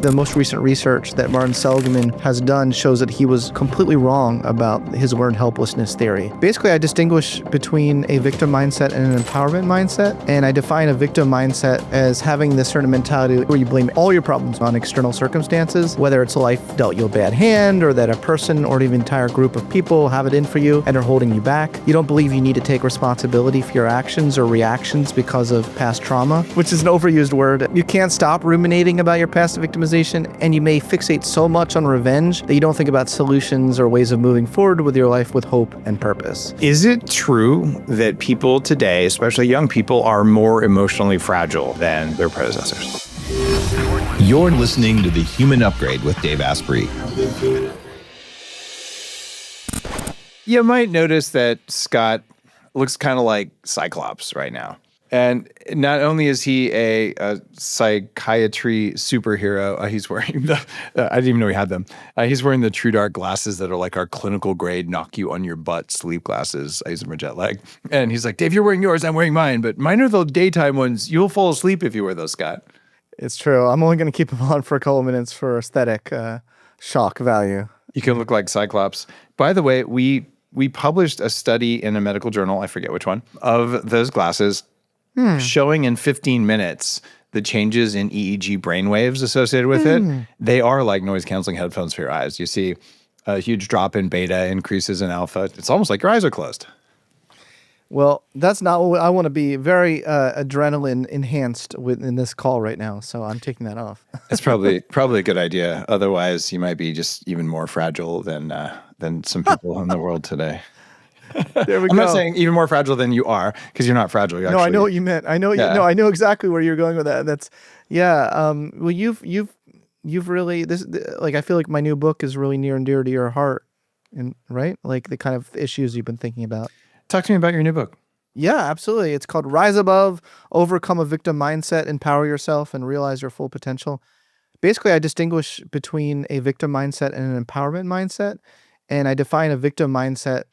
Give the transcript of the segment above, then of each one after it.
The most recent research that Martin Seligman has done shows that he was completely wrong about his learned helplessness theory. Basically, I distinguish between a victim mindset and an empowerment mindset, and I define a victim mindset as having this certain mentality where you blame all your problems on external circumstances, whether it's life dealt you a bad hand or that a person or even an entire group of people have it in for you and are holding you back. You don't believe you need to take responsibility for your actions or reactions because of past trauma, which is an overused word. You can't stop ruminating about your past victimization, and you may fixate so much on revenge that you don't think about solutions or ways of moving forward with your life with hope and purpose. Is it true that people today, especially young people, are more emotionally fragile than their predecessors? You're listening to The Human Upgrade with Dave Asprey. You might notice that Scott looks kind of like Cyclops right now. And not only is he a psychiatry superhero, he's wearing the, I didn't even know he had them. He's wearing the True Dark glasses that are like our clinical grade, knock you on your butt sleep glasses. I use them for jet lag. And he's like, Dave, you're wearing yours, I'm wearing mine. But mine are the daytime ones. You'll fall asleep if you wear those, Scott. It's true. I'm only going to keep them on for a couple of minutes for aesthetic shock value. You can look like Cyclops. By the way, we published a study in a medical journal, I forget which one, of those glasses. Showing in 15 minutes the changes in EEG brainwaves associated with it. They are like noise-canceling headphones for your eyes. You see a huge drop in beta, increases in alpha. It's almost like your eyes are closed. Well, that's not what I want to be. Very adrenaline enhanced in this call right now, so I'm taking that off. It's probably a good idea. Otherwise, you might be just even more fragile than some people in the world today. There we go. I'm not saying even more fragile than you are, because you're not fragile. You're no, I know what you meant. I know. No, I know exactly where you're going with that. That's, yeah. Well, you've really like, I feel like my new book is really near and dear to your heart, and right, like the kind of issues you've been thinking about. Talk to me about your new book. Yeah, absolutely. It's called Rise Above, Overcome a Victim Mindset, Empower Yourself, and Realize Your Full Potential. Basically, I distinguish between a victim mindset and an empowerment mindset, and I define a victim mindset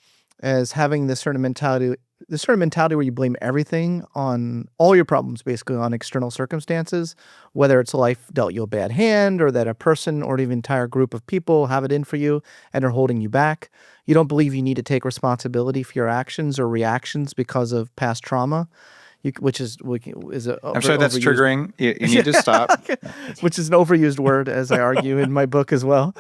as having this certain mentality where you blame everything on all your problems, basically on external circumstances, whether it's life dealt you a bad hand or that a person or even an entire group of people have it in for you and are holding you back. You don't believe you need to take responsibility for your actions or reactions because of past trauma. Which is I'm sure that's triggering. You need to stop. Which is an overused word, as I argue in my book as well.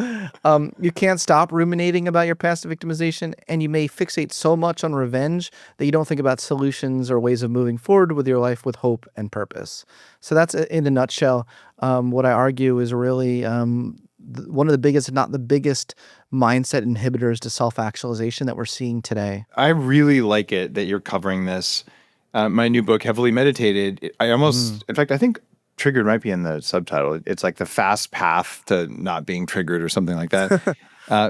You can't stop ruminating about your past victimization, and you may fixate so much on revenge that you don't think about solutions or ways of moving forward with your life with hope and purpose. So that's, in a nutshell, what I argue is really one of the biggest, if not the biggest, mindset inhibitors to self-actualization that we're seeing today. I really like it that you're covering this. My new book, Heavily Meditated, in fact, I think triggered might be in the subtitle. It's like the fast path to not being triggered or something like that.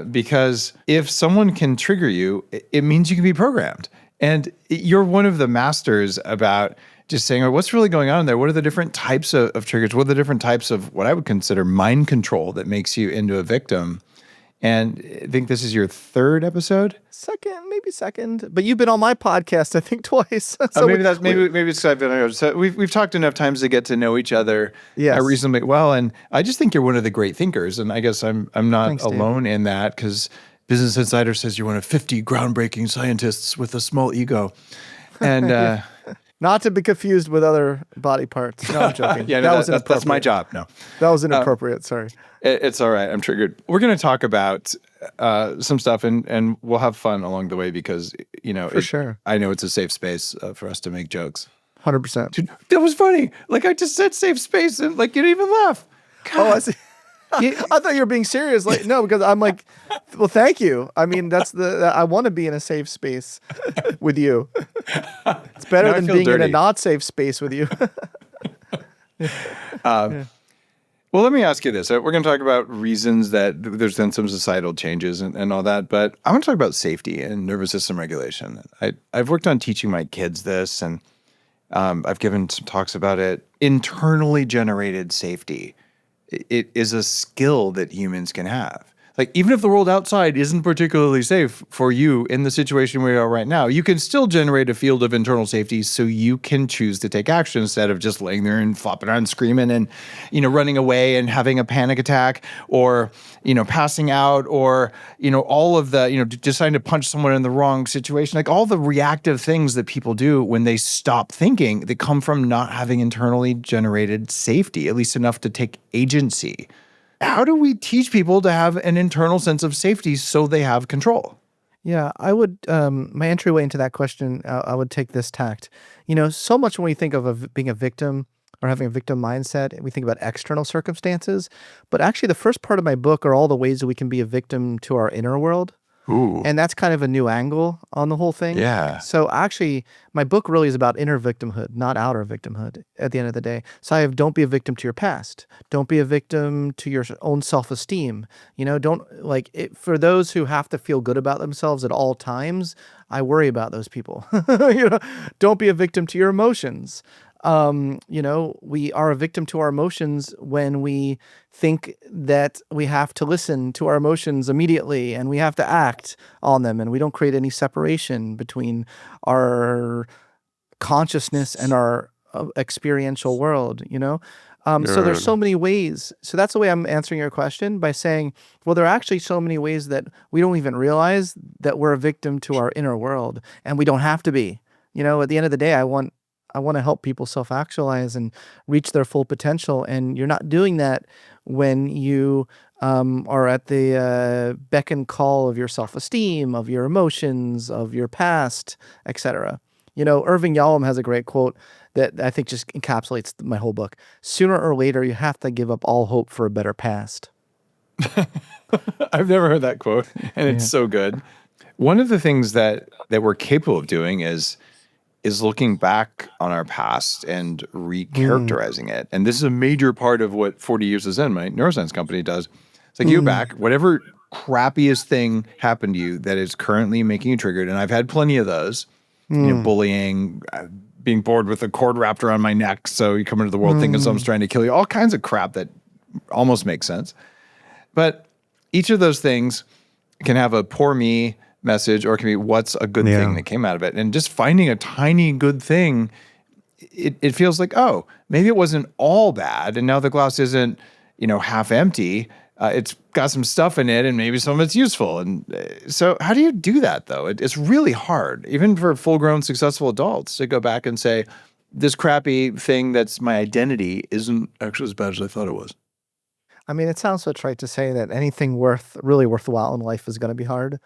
Because if someone can trigger you, it means you can be programmed. And you're one of the masters about just saying, what's really going on in there? What are the different types of triggers? What are the different types of what I would consider mind control that makes you into a victim? And I think this is your third episode. Maybe second. But you've been on my podcast, I think, twice. So maybe it's because I've been on yours. So we've talked enough times to get to know each other reasonably well. And I just think you're one of the great thinkers. And I guess I'm not alone in that, because Business Insider says you're one of 50 groundbreaking scientists with a small ego. And not to be confused with other body parts. No, I'm joking. That's my job. No, that was inappropriate. Sorry. It's all right. I'm triggered. We're going to talk about some stuff, and we'll have fun along the way, because sure. I know it's a safe space for us to make jokes. 100%. Dude, that was funny. Like, I just said safe space, and like you didn't even laugh. God. Oh, I see. I thought you were being serious. Like, no, because I'm like, well, thank you. I mean, I want to be in a safe space with you. It's better than being in a not safe space with you. Well, let me ask you this. We're going to talk about reasons that there's been some societal changes and all that, but I want to talk about safety and nervous system regulation. I've worked on teaching my kids this, and I've given some talks about it. Internally generated safety. It is a skill that humans can have. Like, even if the world outside isn't particularly safe for you in the situation where you are right now, you can still generate a field of internal safety so you can choose to take action instead of just laying there and flopping around screaming and, running away and having a panic attack or, passing out or, all of the, deciding to punch someone in the wrong situation. Like all the reactive things that people do when they stop thinking, they come from not having internally generated safety, at least enough to take agency. How do we teach people to have an internal sense of safety so they have control? Yeah, I would, my entryway into that question, I would take this tact. So much when we think of being a victim or having a victim mindset, we think about external circumstances. But actually, the first part of my book are all the ways that we can be a victim to our inner world. Ooh. And that's kind of a new angle on the whole thing. Yeah. So actually, my book really is about inner victimhood, not outer victimhood at the end of the day. So I have don't be a victim to your past. Don't be a victim to your own self-esteem. For those who have to feel good about themselves at all times, I worry about those people. Don't be a victim to your emotions. We are a victim to our emotions when we think that we have to listen to our emotions immediately and we have to act on them, and we don't create any separation between our consciousness and our experiential world, So there's so many ways. So that's the way I'm answering your question, by saying, well, there are actually so many ways that we don't even realize that we're a victim to our inner world, and we don't have to be. At the end of the day, I want to help people self-actualize and reach their full potential. And you're not doing that when you are at the beck and call of your self-esteem, of your emotions, of your past, etc. Irving Yalom has a great quote that I think just encapsulates my whole book. Sooner or later, you have to give up all hope for a better past. I've never heard that quote, and it's so good. One of the things that we're capable of doing is looking back on our past and recharacterizing it. And this is a major part of what 40 Years of Zen, my neuroscience company, does. It's like you go back, whatever crappiest thing happened to you that is currently making you triggered, and I've had plenty of those, bullying, being bored with a cord wrapped around my neck, so you come into the world thinking someone's trying to kill you, all kinds of crap that almost makes sense. But each of those things can have a poor me message, or it can be what's a good thing that came out of it. And just finding a tiny good thing, it feels like, oh, maybe it wasn't all bad, and now the glass isn't, half empty. It's got some stuff in it, and maybe some of it's useful. And so how do you do that, though? It's really hard, even for full-grown, successful adults, to go back and say, this crappy thing that's my identity isn't actually as bad as I thought it was. I mean, it sounds so trite to say that anything really worthwhile in life is going to be hard.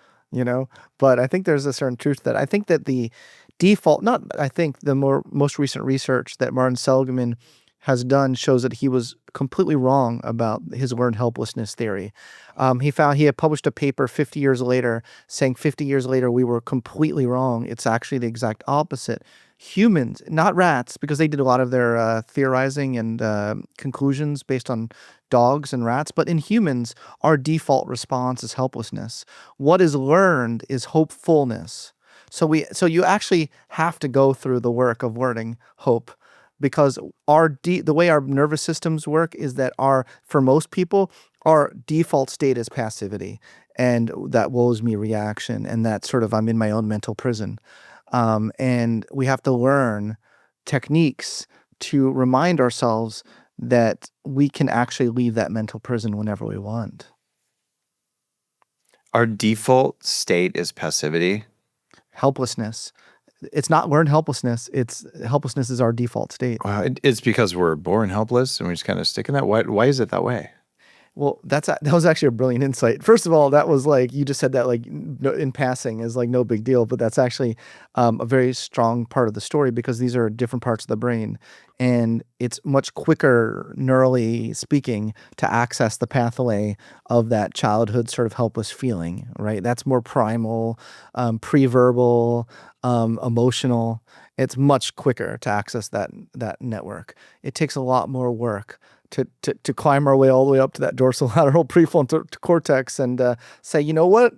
But I think there's a certain truth that I think that the default, the most recent research that Martin Seligman has done shows that he was completely wrong about his learned helplessness theory. He had published a paper 50 years later saying 50 years later we were completely wrong. It's actually the exact opposite. Humans, not rats, because they did a lot of their theorizing and conclusions based on dogs and rats, but in humans, our default response is helplessness. What is learned is hopefulness. So you actually have to go through the work of learning hope, because the way our nervous systems work is that for most people, our default state is passivity and that woe is me reaction, and that sort of I'm in my own mental prison. And we have to learn techniques to remind ourselves that we can actually leave that mental prison whenever we want. Our default state is passivity. Helplessness. It's not learned helplessness. Helplessness is our default state. Wow, it's because we're born helpless and we just kind of stick in that. Why is it that way? Well, that was actually a brilliant insight. First of all, that was like, you just said that like in passing is like no big deal, but that's actually a very strong part of the story, because these are different parts of the brain, and it's much quicker, neurally speaking, to access the pathway of that childhood sort of helpless feeling, right? That's more primal, pre-verbal, emotional. It's much quicker to access that network. It takes a lot more work to climb our way all the way up to that dorsolateral prefrontal cortex and say, you know what,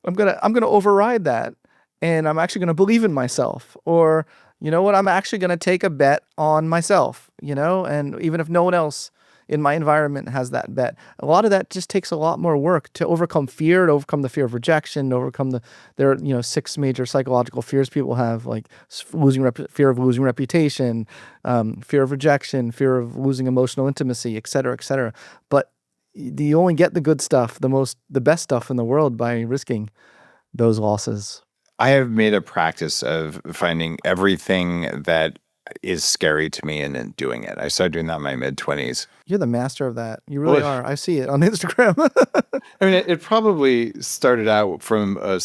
I'm gonna override that, and I'm actually gonna believe in myself, or you know what, I'm actually gonna take a bet on myself, and even if no one else in my environment has that bet. A lot of that just takes a lot more work to overcome fear, to overcome the fear of rejection, to overcome there are 6 major psychological fears people have, like fear of losing reputation, fear of rejection, fear of losing emotional intimacy, et cetera, et cetera. But you only get the good stuff, the best stuff in the world by risking those losses. I have made a practice of finding everything that is scary to me and then doing it. I started doing that in my mid-20s. You're the master of that. You really are. I see it on Instagram. I mean, it probably started out from a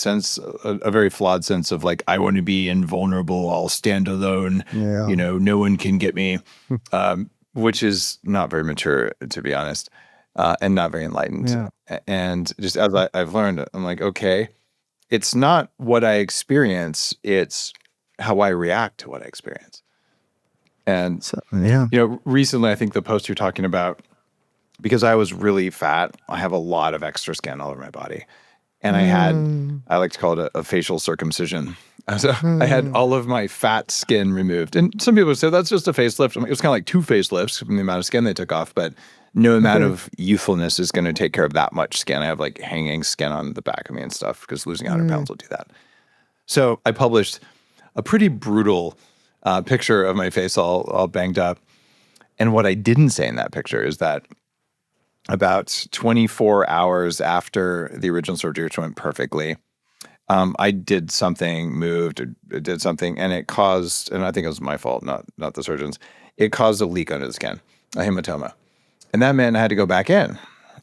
very flawed sense of like, I want to be invulnerable. I'll stand alone. Yeah. No one can get me, which is not very mature, to be honest, and not very enlightened. Yeah. And just as I've learned, I'm like, okay, it's not what I experience, it's how I react to what I experience. And recently, I think the post you're talking about, because I was really fat, I have a lot of extra skin all over my body. And I like to call it a facial circumcision. So I had all of my fat skin removed. And some people would say that's just a facelift. I mean, it was kind of like 2 facelifts from the amount of skin they took off, but no amount of youthfulness is going to take care of that much skin. I have like hanging skin on the back of me and stuff because losing 100 pounds will do that. So I published a pretty brutal picture of my face all banged up. And what I didn't say in that picture is that about 24 hours after the original surgery, which went perfectly, I did something, moved, or did something, and it caused, and I think it was my fault, not the surgeon's, it caused a leak under the skin, a hematoma. And that meant I had to go back in.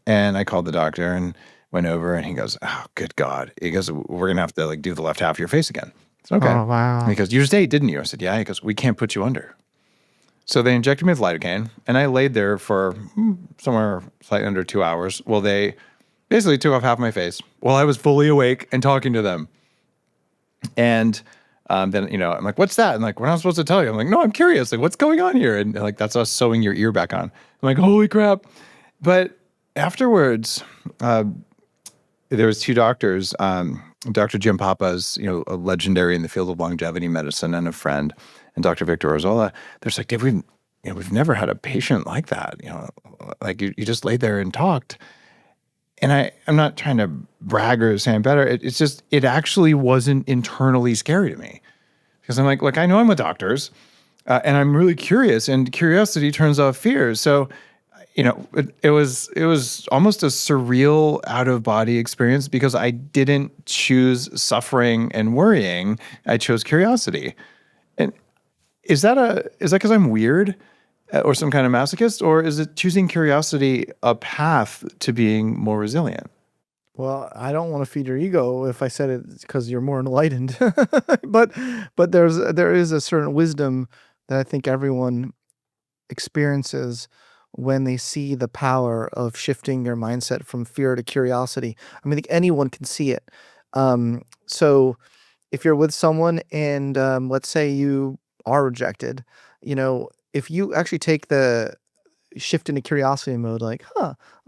And I called the doctor and went over, and he goes, oh, good God. He goes, we're going to have to like do the left half of your face again. I said, okay. Oh, wow. And he goes, you just ate, didn't you? I said, yeah. He goes, we can't put you under. So they injected me with lidocaine, and I laid there for somewhere slightly under 2 hours. Well, they basically took off half my face while I was fully awake and talking to them. And then, I'm like, what's that? And like, we're not supposed to tell you. I'm like, no, I'm curious. Like, what's going on here? And like, that's us sewing your ear back on. I'm like, holy crap. But afterwards, there was 2 doctors, Dr. Jim Papa's, a legendary in the field of longevity medicine and a friend, and Dr. Victor Orzola. They're just like, Dave, we've never had a patient like that. Like you just laid there and talked. And I'm not trying to brag or say I'm better. It's just, it actually wasn't internally scary to me. Because I'm like, look, I know I'm with doctors, and I'm really curious, and curiosity turns off fear. So, it was almost a surreal out-of-body experience because I didn't choose suffering and worrying. I chose curiosity. And is that because I'm weird or some kind of masochist, or is it choosing curiosity a path to being more resilient? Well, I don't want to feed your ego if I said it because you're more enlightened, but there is a certain wisdom that I think everyone experiences when they see the power of shifting your mindset from fear to curiosity. I mean, I think anyone can see it. So if you're with someone and let's say you are rejected, if you actually take the shift into curiosity mode, like,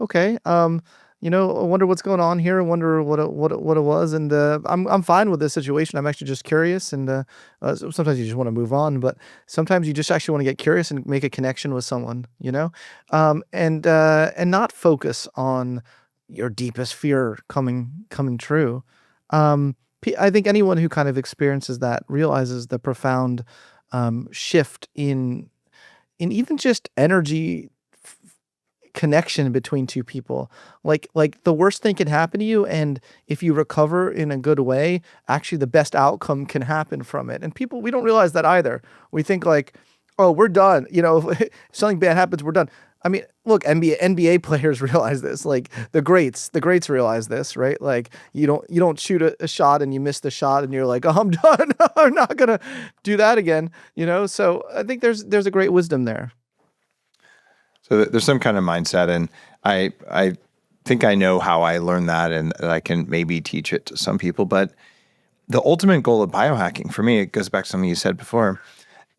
okay, I wonder what's going on here. I wonder what it was, and I'm fine with this situation. I'm actually just curious, and sometimes you just want to move on, but sometimes you just actually want to get curious and make a connection with someone, and not focus on your deepest fear coming true. I think anyone who kind of experiences that realizes the profound shift in even just energy connection between 2 people. Like the worst thing can happen to you, and if you recover in a good way, actually the best outcome can happen from it. And we don't realize that either. We think like, oh, we're done. If something bad happens, we're done. I mean, look, NBA players realize this. Like the greats realize this, right? Like you don't shoot a shot and you miss the shot and you're like, oh, I'm done. I'm not gonna do that again. So I think there's a great wisdom there. So there's some kind of mindset, and I think I know how I learned that, and that I can maybe teach it to some people. But the ultimate goal of biohacking, for me, it goes back to something you said before.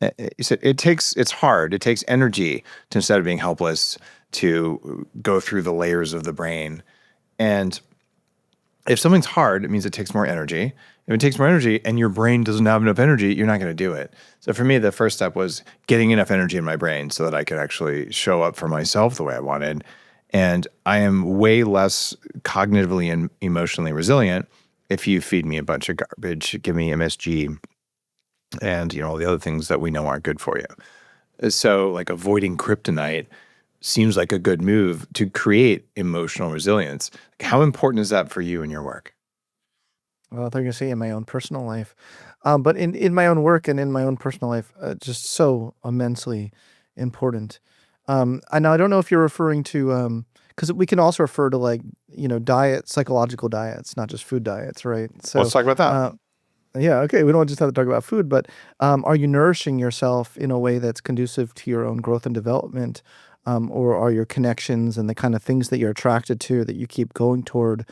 You said it's hard. It takes energy to, instead of being helpless, to go through the layers of the brain. And if something's hard, it means it takes more energy. If it takes more energy and your brain doesn't have enough energy, you're not going to do it. So for me, the first step was getting enough energy in my brain so that I could actually show up for myself the way I wanted. And I am way less cognitively and emotionally resilient if you feed me a bunch of garbage, give me MSG, and all the other things that we know aren't good for you. So like avoiding kryptonite seems like a good move to create emotional resilience. How important is that for you in your work? Well, they're going to say in my own personal life. But in my own work and in my own personal life, just so immensely important. I don't know if you're referring to, because we can also refer to like, diet, psychological diets, not just food diets, right? So Let's talk about that. yeah, okay. We don't just have to talk about food, but are you nourishing yourself in a way that's conducive to your own growth and development? Or are your connections and the kind of things that you're attracted to that you keep going toward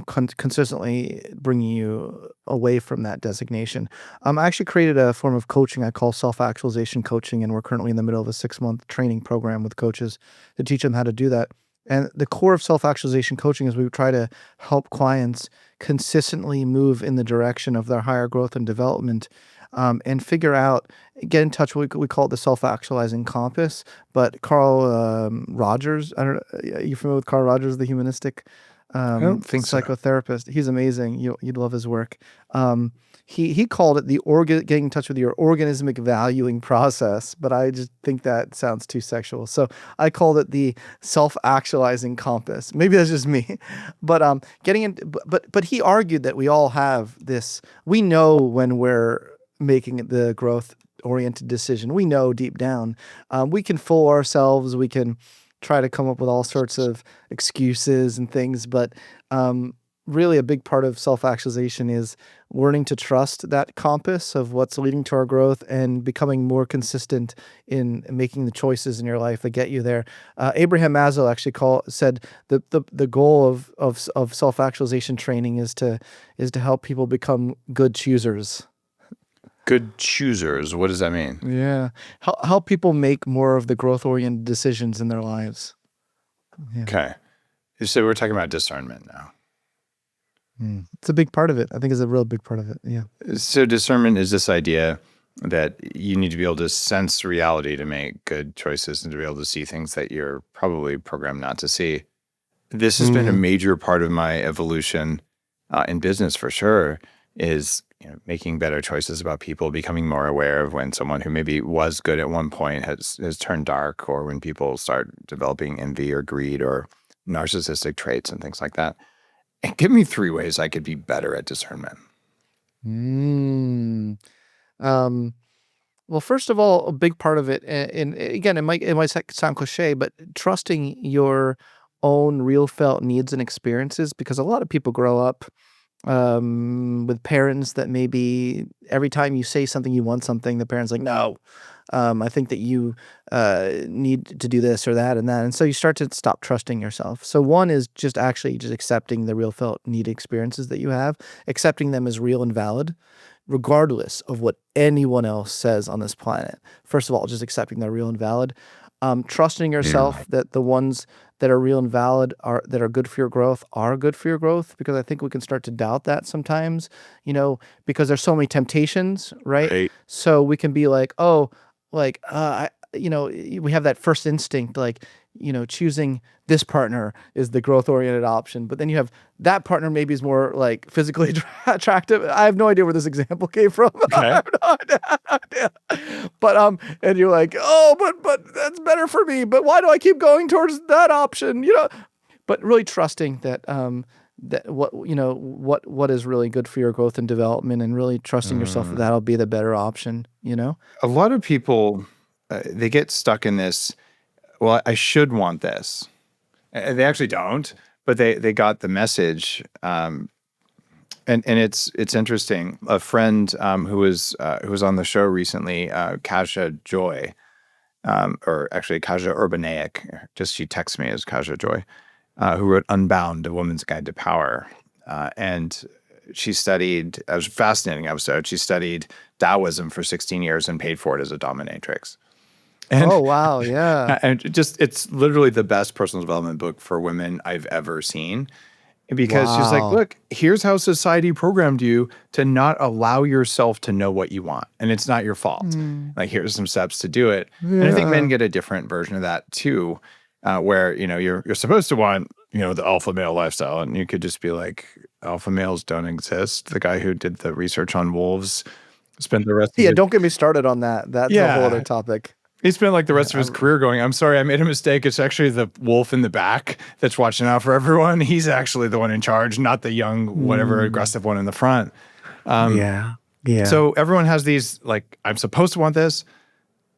consistently bringing you away from that designation? I actually created a form of coaching I call self-actualization coaching, and we're currently in the middle of a 6-month training program with coaches to teach them how to do that. And the core of self-actualization coaching is we try to help clients consistently move in the direction of their higher growth and development, and figure out, get in touch with, we call it the self-actualizing compass. But Carl Rogers, I don't know, are you familiar with Carl Rogers, the humanistic I don't think so. psychotherapist? He's amazing. You'd love his work. He called it the getting in touch with your organismic valuing process, but I just think that sounds too sexual. So I called it the self-actualizing compass. Maybe that's just me, but but he argued that we all have this. We know when we're making the growth-oriented decision. We know deep down. We can fool ourselves. We can try to come up with all sorts of excuses and things, but really a big part of self-actualization is learning to trust that compass of what's leading to our growth and becoming more consistent in making the choices in your life that get you there. Abraham Maslow actually said the goal of self-actualization training is to help people become good choosers. Good choosers. What does that mean? Yeah. Help people make more of the growth-oriented decisions in their lives. Yeah. Okay. So we're talking about discernment now. It's a big part of it. I think it's a real big part of it. Yeah. So discernment is this idea that you need to be able to sense reality to make good choices and to be able to see things that you're probably programmed not to see. This has been a major part of my evolution in business for sure, is making better choices about people, becoming more aware of when someone who maybe was good at one point has turned dark, or when people start developing envy or greed or narcissistic traits and things like that. And give me 3 ways I could be better at discernment. Well, first of all, a big part of it, and again, it might sound cliche, but trusting your own real felt needs and experiences, because a lot of people grow up with parents that maybe every time you say something, you want something, the parent's like, no, I think that you need to do this or that and that. And so you start to stop trusting yourself. So one is just accepting the real felt need experiences that you have, accepting them as real and valid, regardless of what anyone else says on this planet. First of all, just accepting they're real and valid. Trusting yourself that the ones that are real and valid that are good for your growth are good for your growth, because I think we can start to doubt that sometimes, because there's so many temptations, right? So we can be like, oh, like, we have that first instinct, like, choosing this partner is the growth-oriented option, but then you have that partner maybe is more like physically attractive. I have no idea where this example came from. Okay. I have no idea. But and you're like, oh, but that's better for me. But why do I keep going towards that option? But really trusting that that what is really good for your growth and development, and really trusting yourself that that'll be the better option. A lot of people they get stuck in this. Well, I should want this. And they actually don't, but they got the message. And it's interesting. A friend who was on the show recently, Kasia Joy, or actually Kasia Urbanaic, just she texts me as Kasia Joy, who wrote Unbound, A Woman's Guide to Power. And she studied, it was a fascinating episode, she studied Taoism for 16 years and paid for it as a dominatrix. And, oh, wow. Yeah. And it's literally the best personal development book for women I've ever seen. because she's like, Wow. look, here's how society programmed you to not allow yourself to know what you want. And it's not your fault. Like, here's some steps to do it. And I think men get a different version of that too, where, you're supposed to want, the alpha male lifestyle. And you could just be like, alpha males don't exist. The guy who did the research on wolves spent the rest of his, Don't get me started on that. That's a whole other topic. he spent like the rest of his career going, I'm sorry, I made a mistake. It's actually the wolf in the back that's watching out for everyone. He's actually the one in charge, not the young, whatever aggressive one in the front. Yeah. So everyone has these, like, I'm supposed to want this,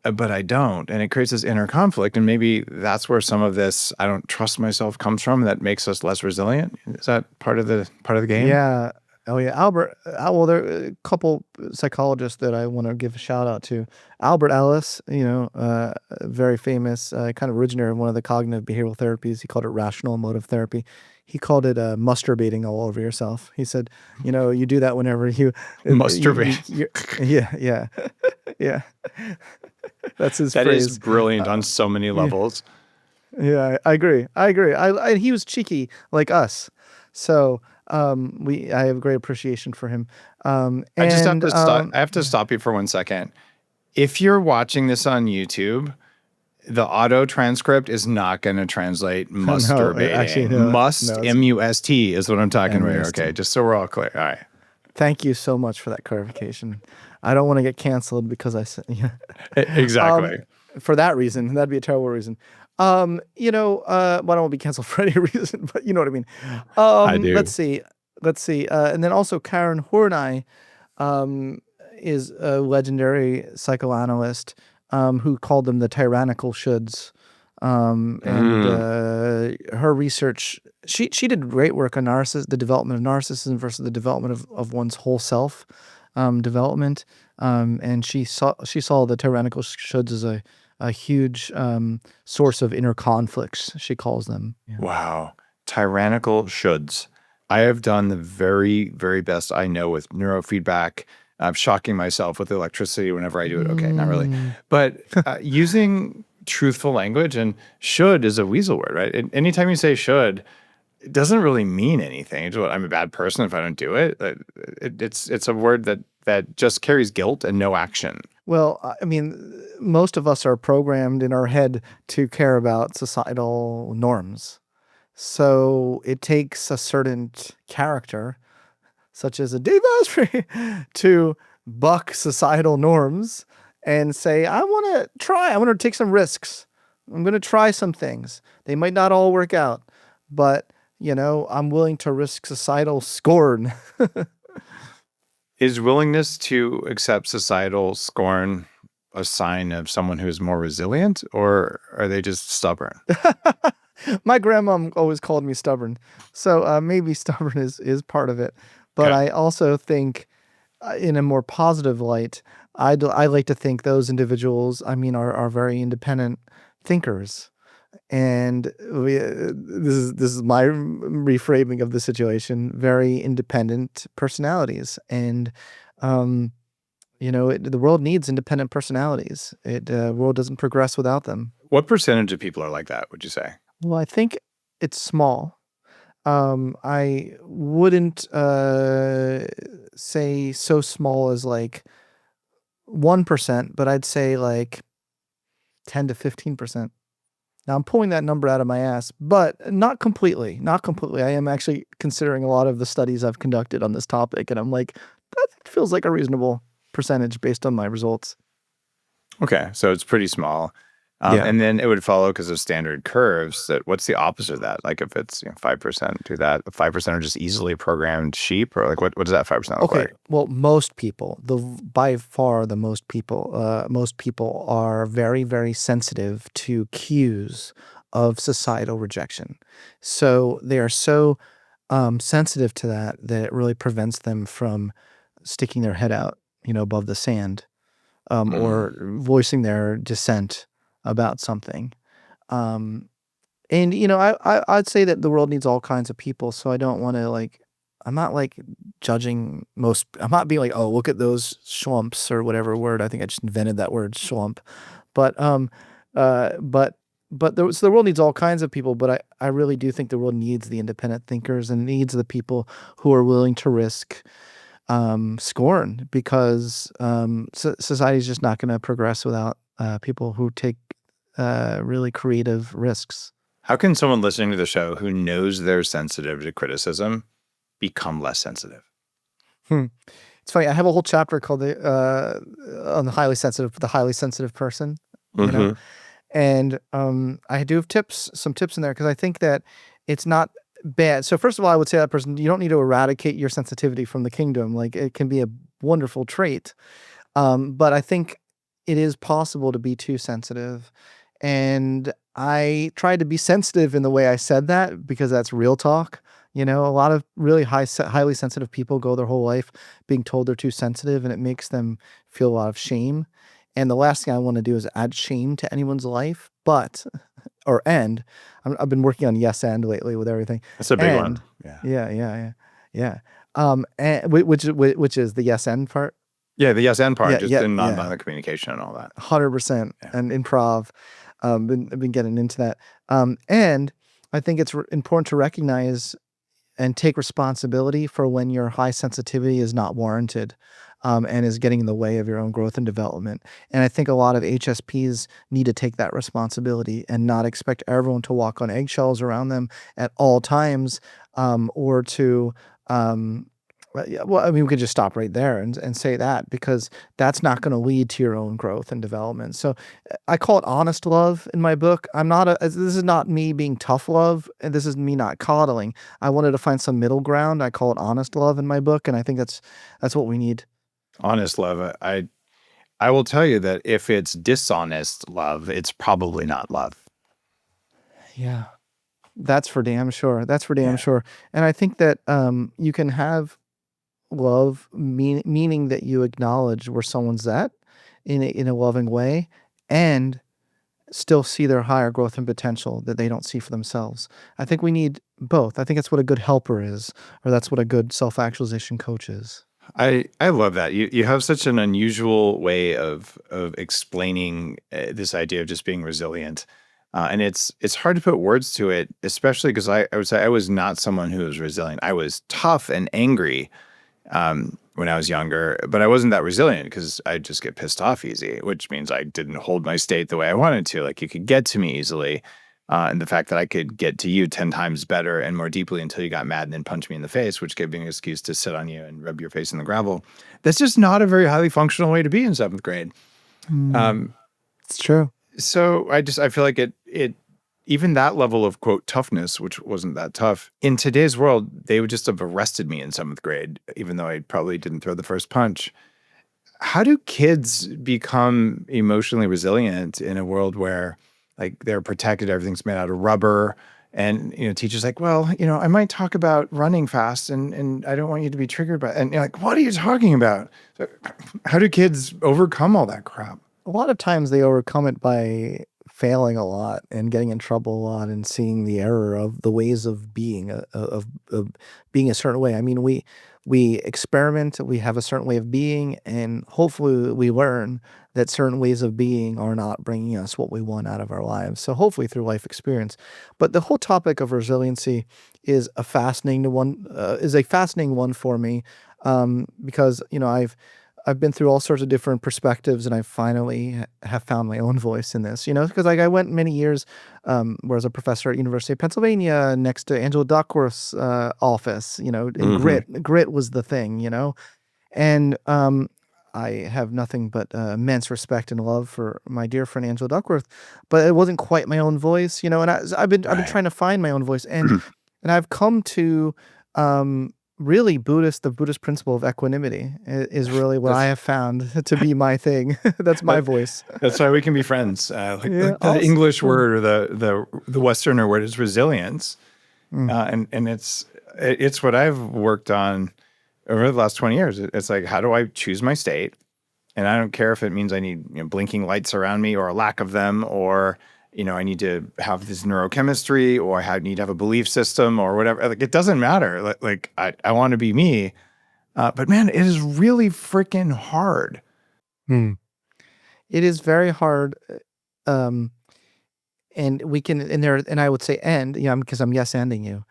but I don't. And it creates this inner conflict. And maybe that's where some of this, I don't trust myself comes from, that makes us less resilient. Is that part of the game? Yeah. Oh yeah, Albert. Well, there are a couple psychologists that I want to give a shout out to. Albert Ellis, very famous, kind of originator of one of the cognitive behavioral therapies. He called it rational emotive therapy. He called it masturbating all over yourself. He said, you do that whenever you Masturbate. Yeah. That's his That phrase. is brilliant on so many levels. Yeah, I agree. And he was cheeky like us, so I have great appreciation for him. I just have to stop. I have to stop you for 1 second. If you're watching this on YouTube, the auto transcript is not going to translate masturbating. Actually, no. Must, No, it's- M-U-S-T is what I'm talking about. M-U-S-T. Okay, just so we're all clear. All right. Thank you so much for that clarification. I don't want to get canceled because I said Exactly. for that reason. That'd be a terrible reason. I don't want to be canceled for any reason, but you know what I mean. I do. Let's see. And then also Karen Horney is a legendary psychoanalyst who called them the tyrannical shoulds. Her research, she did great work on the development of narcissism versus the development of one's whole self development. And she saw the tyrannical shoulds as a huge source of inner conflicts, she calls them. Yeah. Wow. Tyrannical shoulds. I have done the very, very best I know with neurofeedback. I'm shocking myself with electricity whenever I do it. Okay, not really. But using truthful language, and should is a weasel word, right? And anytime you say should, it doesn't really mean anything. It's what, I'm a bad person if I don't do it. It's a word that just carries guilt and no action. Well, I mean, most of us are programmed in our head to care about societal norms. So it takes a certain character, such as a Dave Asprey, to buck societal norms and say, I want to take some risks. I'm going to try some things. They might not all work out, but, I'm willing to risk societal scorn. Is willingness to accept societal scorn a sign of someone who's more resilient, or are they just stubborn? My grandma always called me stubborn. So maybe stubborn is part of it. But Okay. I also think in a more positive light, I like to think those individuals, are very independent thinkers. And this is my reframing of the situation, very independent personalities. And, the world needs independent personalities. The world doesn't progress without them. What percentage of people are like that, would you say? Well, I think it's small. I wouldn't say so small as like 1%, but I'd say like 10 to 15%. Now I'm pulling that number out of my ass, but not completely. Not completely. I am actually considering a lot of the studies I've conducted on this topic, and I'm like, that feels like a reasonable percentage based on my results. Okay, so it's pretty small. Yeah. And then it would follow because of standard curves. What's the opposite of that? Like if it's 5%, do that. 5% are just easily programmed sheep, or like what does that 5% look Okay. like? Well, most people, by far the most people are very, very sensitive to cues of societal rejection. So they are so sensitive to that it really prevents them from sticking their head out, above the sand, or voicing their dissent about something. And I'd say that the world needs all kinds of people, so I don't want to I'm not judging most. I'm not being like, oh, look at those schlumps or whatever word. I think I just invented that word schlump. But but the world needs all kinds of people, but I really do think the world needs the independent thinkers and needs the people who are willing to risk scorn, because society is just not going to progress without people who take really creative risks. How can someone listening to the show who knows they're sensitive to criticism become less sensitive? It's funny. I have a whole chapter called on the highly sensitive person. You know, and I do have some tips in there, because I think that it's not bad. So first of all, I would say that person, you don't need to eradicate your sensitivity from the kingdom. Like, it can be a wonderful trait, but I think it is possible to be too sensitive. And I tried to be sensitive in the way I said that, because that's real talk. You know, a lot of really highly sensitive people go their whole life being told they're too sensitive, and it makes them feel a lot of shame. And the last thing I want to do is add shame to anyone's life, I've been working on yes and lately with everything. That's a big one. Yeah. And which is the yes and part. Yeah, the yes and part, in Yeah. nonviolent communication and all that. 100%. And improv. Been getting into that. And I think it's important to recognize and take responsibility for when your high sensitivity is not warranted, and is getting in the way of your own growth and development. And I think a lot of HSPs need to take that responsibility and not expect everyone to walk on eggshells around them at all times, or to well, I mean, we could just stop right there and say that, because that's not going to lead to your own growth and development. So I call it honest love in my book. This is not me being tough love, and this is me not coddling. I wanted to find some middle ground. I call it honest love in my book, and I think that's what we need. Honest love. I will tell you that if it's dishonest love, it's probably not love. Yeah, that's for damn sure. Sure. And I think that you can have love, meaning that you acknowledge where someone's at in a loving way, and still see their higher growth and potential that they don't see for themselves. I think we need both. I think that's what a good helper is, or that's what a good self-actualization coach is. I love that. You have such an unusual way of explaining this idea of just being resilient. And it's hard to put words to it, especially because I would say I was not someone who was resilient. I was tough and angry when I was younger, but I wasn't that resilient because I'd just get pissed off easy, which means I didn't hold my state the way I wanted to. Like, you could get to me easily. And the fact that I could get to you 10 times better and more deeply until you got mad and then punch me in the face, which gave me an excuse to sit on you and rub your face in the gravel. That's just not a very highly functional way to be in 7th grade. It's true. So I feel like it even that level of, quote, toughness, which wasn't that tough, in today's world, they would just have arrested me in 7th grade, even though I probably didn't throw the first punch. How do kids become emotionally resilient in a world where, like, they're protected, everything's made out of rubber, and, teachers like, well, I might talk about running fast and I don't want you to be triggered by it. And you're like, what are you talking about? So how do kids overcome all that crap? A lot of times they overcome it by failing a lot and getting in trouble a lot and seeing the error of the ways of being, of being a certain way. I mean, we experiment, we have a certain way of being, and hopefully we learn that certain ways of being are not bringing us what we want out of our lives. So hopefully through life experience. But the whole topic of resiliency is a fascinating one for me, because I've been through all sorts of different perspectives, and I finally have found my own voice in this, because I went many years where I was a professor at University of Pennsylvania next to Angela Duckworth's office, and grit was the thing, and I have nothing but immense respect and love for my dear friend Angela Duckworth, but it wasn't quite my own voice, and I've been trying to find my own voice, and I've come to really the Buddhist principle of equanimity is really what I have found to be my thing. That's my voice. That's why we can be friends. The English word, or the Westerner word, is resilience, and it's what I've worked on over the last 20 years. It's like, how do I choose my state? And I don't care if it means I need blinking lights around me or a lack of them, or I need to have this neurochemistry, or I need to have a belief system or whatever. Like, it doesn't matter. Like I want to be me. But man, it is really freaking hard. It is very hard. and we can, and I would say, because I'm yes-anding you,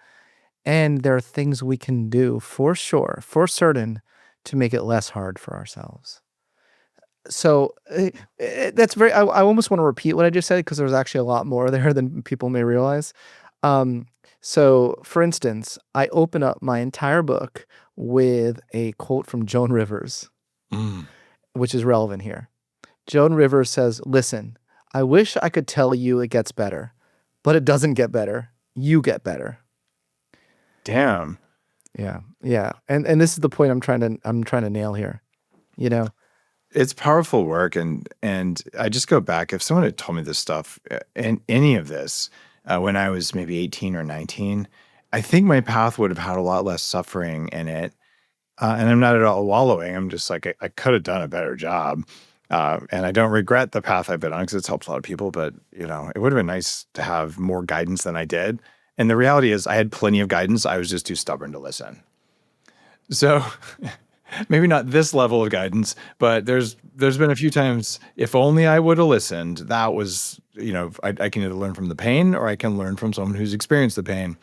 and there are things we can do for sure, for certain, to make it less hard for ourselves. So that's I almost want to repeat what I just said, because there's actually a lot more there than people may realize. So, for instance, I open up my entire book with a quote from Joan Rivers, which is relevant here. Joan Rivers says, "Listen, I wish I could tell you it gets better, but it doesn't get better. You get better." Damn. Yeah. And this is the point I'm trying to nail here. You know, it's powerful work, and I just go back. If someone had told me this stuff and any of this when I was maybe 18 or 19, I think my path would have had a lot less suffering in it. And I'm not at all wallowing. I'm just like, I could have done a better job. And I don't regret the path I've been on, because it's helped a lot of people. But, it would have been nice to have more guidance than I did. And the reality is I had plenty of guidance. I was just too stubborn to listen. So maybe not this level of guidance, but there's been a few times, if only I would have listened, that was, I can either learn from the pain, or I can learn from someone who's experienced the pain.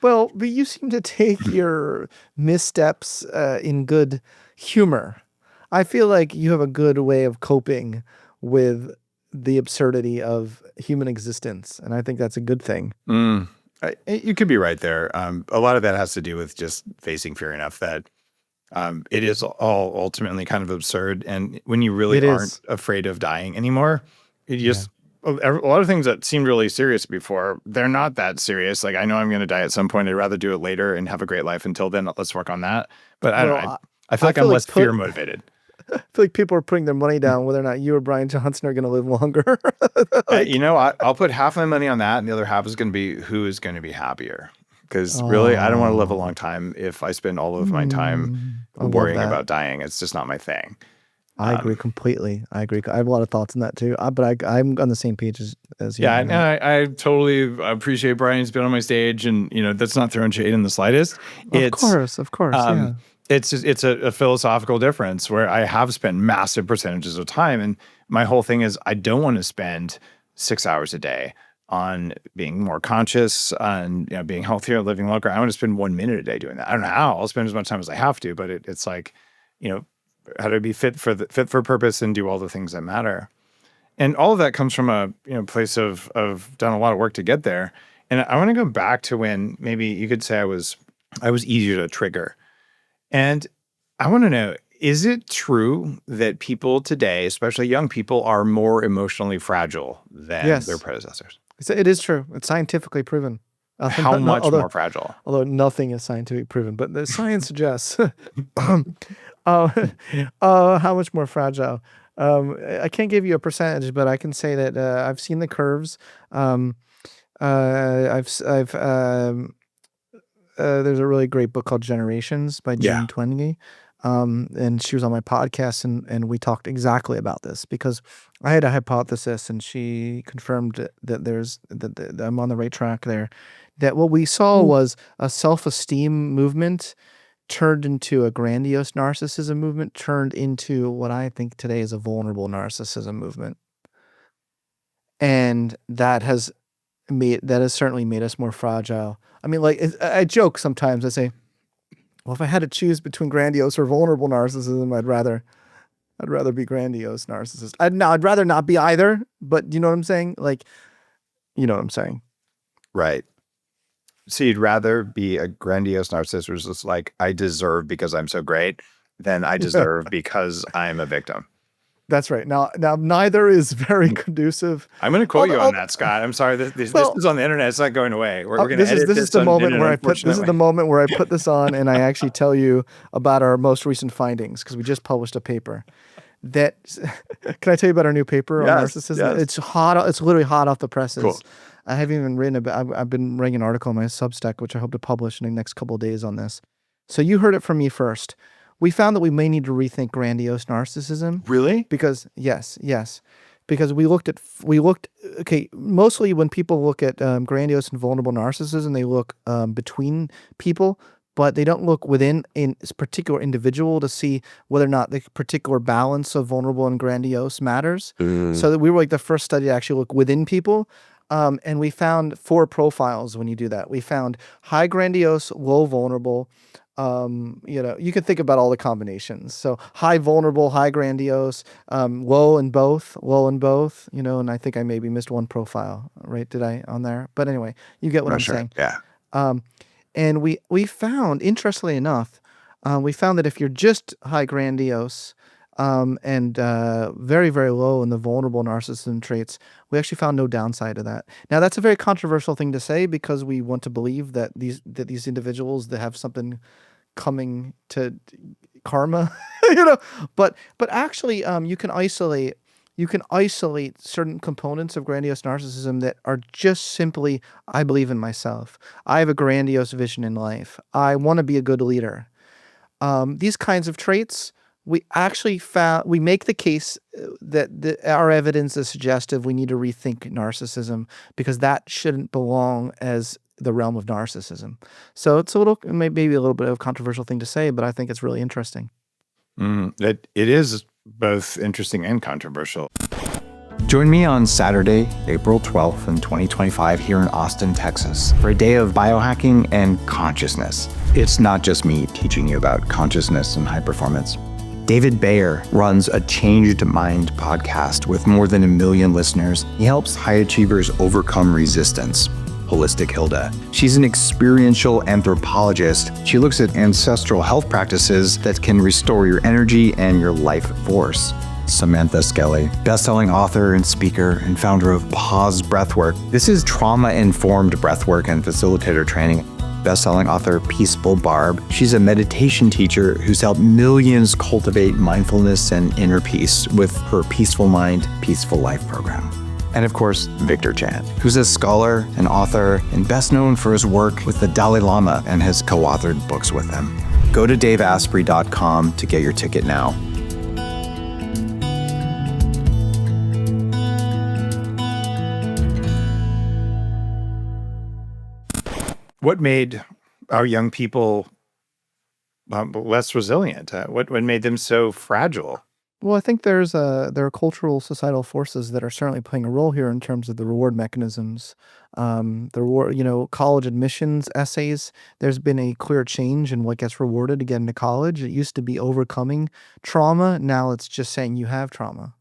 Well, but you seem to take your missteps in good humor. I feel like you have a good way of coping with the absurdity of human existence, and I think that's a good thing. You could be right there. A lot of that has to do with just facing fear enough that it is all ultimately kind of absurd. And when you really aren't afraid of dying anymore, it just a lot of things that seemed really serious before, they're not that serious. Like, I know I'm going to die at some point. I'd rather do it later and have a great life until then. Let's work on that. But I don't know. I feel like I'm less fear motivated. I feel like people are putting their money down whether or not you or Brian Johnson are going to live longer. I'll put half my money on that, and the other half is going to be who is going to be happier. Because really, I don't want to live a long time if I spend all of my time worrying about dying. It's just not my thing. I agree completely. I agree. I have a lot of thoughts on that too. But I'm on the same page as you. Yeah, and I totally appreciate Brian's been on my stage, and that's not throwing shade in the slightest. Of course. Yeah. It's a philosophical difference where I have spent massive percentages of time, and my whole thing is I don't want to spend 6 hours a day on being more conscious, on being healthier, living longer. I want to spend 1 minute a day doing that. I don't know how. I'll spend as much time as I have to, but it's like, how to be fit for purpose and do all the things that matter. And all of that comes from a place of done a lot of work to get there. And I want to go back to when maybe you could say I was easier to trigger. And I want to know, is it true that people today, especially young people, are more emotionally fragile than their predecessors? It is true. It's scientifically proven. How much more fragile? Although nothing is scientifically proven, but the science suggests how much more fragile. I can't give you a percentage, but I can say that I've seen the curves. There's a really great book called Generations by Jean Twenge. And she was on my podcast, and we talked exactly about this, because I had a hypothesis and she confirmed that I'm on the right track there. That what we saw was a self-esteem movement turned into a grandiose narcissism movement, turned into what I think today is a vulnerable narcissism movement. And that has certainly made us more fragile. I mean, like, I joke sometimes. I say, well, if I had to choose between grandiose or vulnerable narcissism, I'd rather be grandiose narcissist. I'd rather not be either, but you know what I'm saying? Like, you know what I'm saying? Right. So you'd rather be a grandiose narcissist who's just like, I deserve because I'm so great, than I deserve because I'm a victim. That's right. Now neither is very conducive. I'm going to quote you on that, Scott. I'm sorry. This is on the internet. It's not going away. We're going to edit this. This is the moment where I put this on, and I actually tell you about our most recent findings, because we just published a paper. Can I tell you about our new paper on narcissism? Yes. It's hot. It's literally hot off the presses. Cool. I haven't even written about. I've been writing an article on my Substack, which I hope to publish in the next couple of days on this. So you heard it from me first. We found that we may need to rethink grandiose narcissism. Really? Because yes. Because we looked, mostly when people look at grandiose and vulnerable narcissism, they look between people, but they don't look within a particular individual to see whether or not the particular balance of vulnerable and grandiose matters. So that we were like the first study to actually look within people. And we found 4 profiles when you do that. We found high grandiose, low vulnerable. You can think about all the combinations. So high vulnerable, high grandiose, low in both, and I think I maybe missed one profile, right? Did I on there? But anyway, you get what I'm saying. Yeah. And we found, interestingly enough, we found that if you're just high grandiose and very, very low in the vulnerable narcissism traits, we actually found no downside to that. Now, that's a very controversial thing to say because we want to believe that these individuals that have something coming to karma, but actually, you can isolate certain components of grandiose narcissism that are just simply, I believe in myself. I have a grandiose vision in life. I want to be a good leader. These kinds of traits, we actually found, we make the case that our evidence is suggestive we need to rethink narcissism because that shouldn't belong as the realm of narcissism. So it's maybe a little bit of a controversial thing to say, but I think it's really interesting. It is both interesting and controversial. Join me on Saturday, April 12th in 2025 here in Austin, Texas, for a day of biohacking and consciousness. It's not just me teaching you about consciousness and high performance. David Bayer runs a Changed Mind podcast with more than 1 million listeners. He helps high achievers overcome resistance. Holistic Hilda. She's an experiential anthropologist. She looks at ancestral health practices that can restore your energy and your life force. Samantha Skelly, best-selling author and speaker and founder of Pause Breathwork. This is trauma-informed breathwork and facilitator training. Best-selling author Peaceful Barb. She's a meditation teacher who's helped millions cultivate mindfulness and inner peace with her Peaceful Mind, Peaceful Life program. And of course, Victor Chan, who's a scholar, an author, and best known for his work with the Dalai Lama and has co-authored books with him. Go to daveasprey.com to get your ticket now. What made our young people less resilient? What made them so fragile? Well, I think there are cultural, societal forces that are certainly playing a role here in terms of the reward mechanisms. The reward, college admissions essays. There's been a clear change in what gets rewarded to get into college. It used to be overcoming trauma. Now it's just saying you have trauma.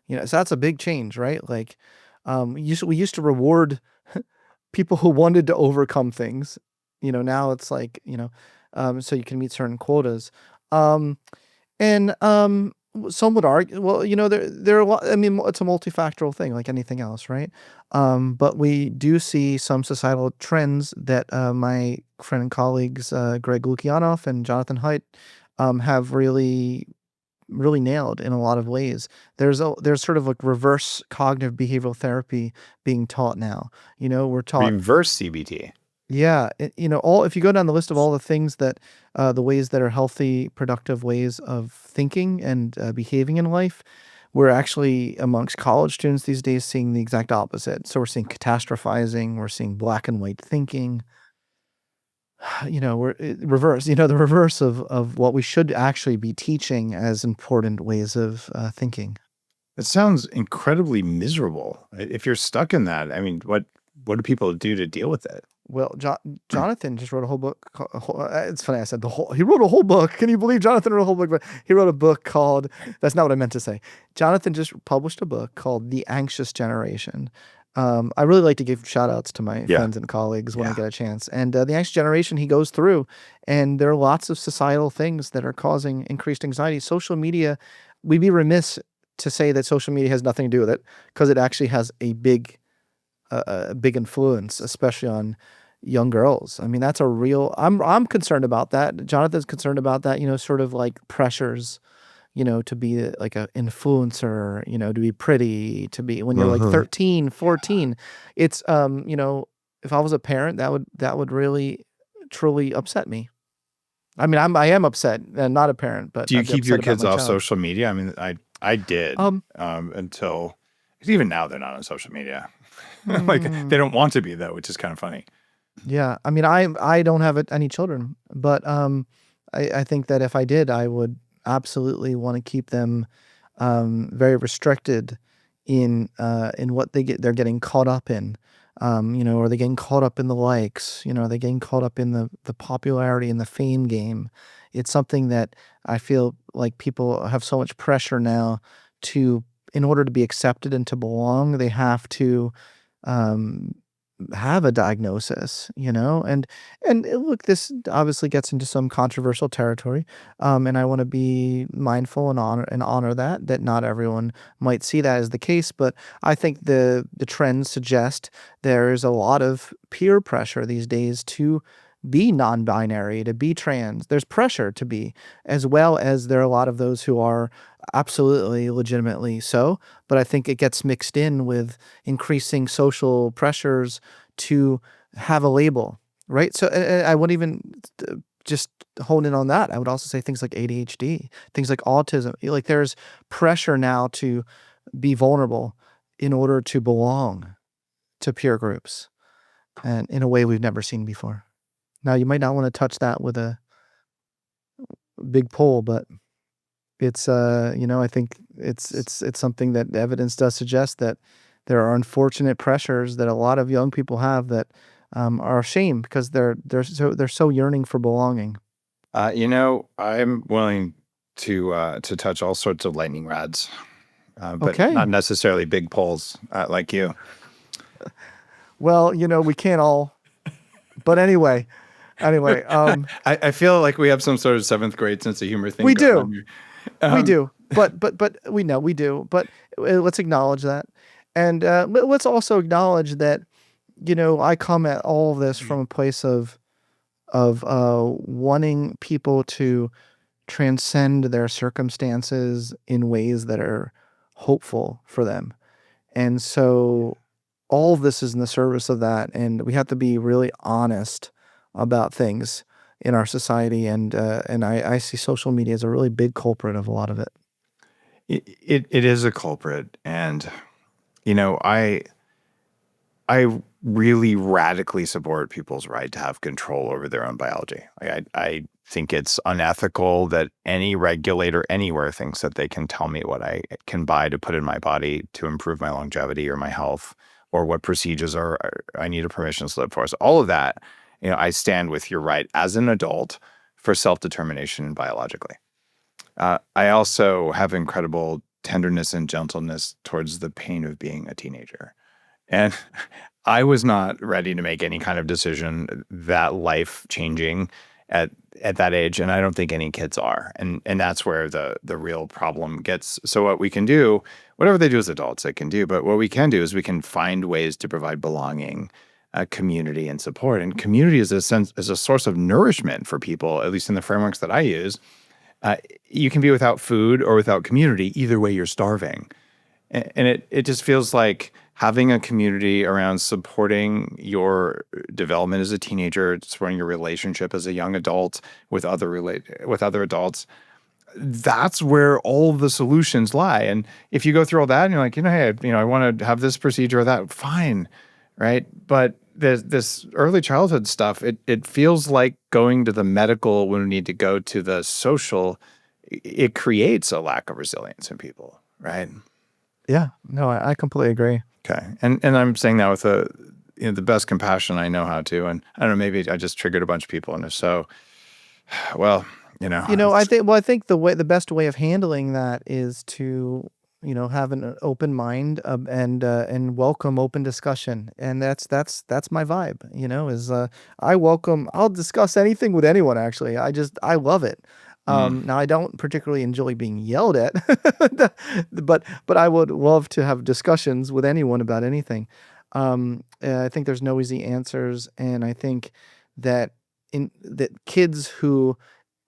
So that's a big change, right? Like, we used to reward people who wanted to overcome things. Now it's like, so you can meet certain quotas. Some would argue, well, there are a lot, it's a multifactorial thing like anything else, right? But we do see some societal trends that my friend and colleagues, Greg Lukianoff and Jonathan Haidt, have really, really nailed in a lot of ways. There's sort of like reverse cognitive behavioral therapy being taught now. We're taught reverse CBT. Yeah, if you go down the list of all the things that, the ways that are healthy, productive ways of thinking and behaving in life, we're actually amongst college students these days seeing the exact opposite. So we're seeing catastrophizing, we're seeing black and white thinking. Reverse. The reverse of what we should actually be teaching as important ways of thinking. It sounds incredibly miserable. If you're stuck in that, what do people do to deal with it? Well, Jonathan just wrote a whole book. It's funny I said he wrote a whole book. Can you believe Jonathan wrote a whole book? But he wrote a book called, that's not what I meant to say. Jonathan just published a book called The Anxious Generation. I really like to give shout outs to my friends and colleagues when I get a chance. And The Anxious Generation, he goes through, and there are lots of societal things that are causing increased anxiety. Social media, we'd be remiss to say that social media has nothing to do with it because it actually has a big influence, especially on young girls. That's a real, I'm concerned about that. Jonathan's concerned about that, sort of like pressures, to be like an influencer, to be pretty, to be, when you're like 13, 14, it's, if I was a parent, that would really, truly upset me. I am upset and not a parent, but do you keep your kids off social media? I did, until, because even now they're not on social media. Like they don't want to be though, which is kind of funny. Yeah. I don't have any children, but I think that if I did, I would absolutely want to keep them very restricted in what they're getting caught up in. Are they getting caught up in the likes? Are they getting caught up in the popularity and the fame game? It's something that I feel like people have so much pressure now in order to be accepted and to belong, they have to um, have a diagnosis, and look, this obviously gets into some controversial territory, and I want to be mindful and honor that not everyone might see that as the case, but I think the trends suggest there is a lot of peer pressure these days to be non-binary, to be trans. There's pressure to be, as well as there are a lot of those who are absolutely legitimately so, but I think it gets mixed in with increasing social pressures to have a label, right? So I wouldn't even just hone in on that. I would also say things like ADHD, things like autism. Like there's pressure now to be vulnerable in order to belong to peer groups, and in a way we've never seen before. Now, you might not want to touch that with a big pole, but it's I think it's something that the evidence does suggest that there are unfortunate pressures that a lot of young people have that are a shame because they're so yearning for belonging. I'm willing to touch all sorts of lightning rods, but Okay. not necessarily big poles like you. Well, we can't all, but anyway. I feel like we have some sort of seventh grade sense of humor thing. We going do. on here. We do, but we know we do. But let's acknowledge that, and let's also acknowledge that I come at all of this from a place of wanting people to transcend their circumstances in ways that are hopeful for them, and so all of this is in the service of that, and we have to be really honest about things in our society, and I see social media as a really big culprit of a lot of it. It is a culprit, and I really radically support people's right to have control over their own biology. I think it's unethical that any regulator anywhere thinks that they can tell me what I can buy to put in my body to improve my longevity or my health, or what procedures I need a permission slip for. So all of that, I stand with your right as an adult for self-determination biologically. I also have incredible tenderness and gentleness towards the pain of being a teenager. And I was not ready to make any kind of decision that life-changing at that age, and I don't think any kids are. And that's where the real problem gets. So what we can do, whatever they do as adults, they can do. But what we can do is we can find ways to provide belonging, community, and support. And community is a source of nourishment for people, at least in the frameworks that I use. You can be without food or without community. Either way, you're starving. And it just feels like having a community around supporting your development as a teenager, supporting your relationship as a young adult with other adults, that's where all the solutions lie. And if you go through all that and you're like, hey, I want to have this procedure or that, fine, right? But this early childhood stuff, it feels like going to the medical when we need to go to the social. It creates a lack of resilience in people, right? Yeah, no, I completely agree. Okay. And I'm saying that with the best compassion I know how to. And I don't know, maybe I just triggered a bunch of people. And if so, well, I think the best way of handling that is to, have an open mind, and welcome open discussion. And that's my vibe, I'll discuss anything with anyone, actually. I love it. Now I don't particularly enjoy being yelled at, but I would love to have discussions with anyone about anything. I think there's no easy answers, and I think that that kids who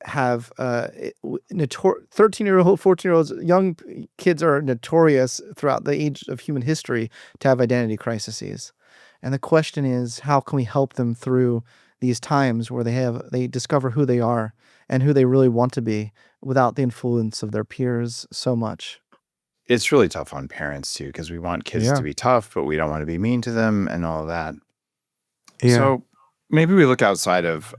have 13-year-old, 14-year-olds, young kids are notorious throughout the age of human history to have identity crises. And the question is, how can we help them through these times where they discover who they are and who they really want to be without the influence of their peers so much? It's really tough on parents too, because we want kids to be tough, but we don't want to be mean to them and all of that. Yeah. So maybe we look outside of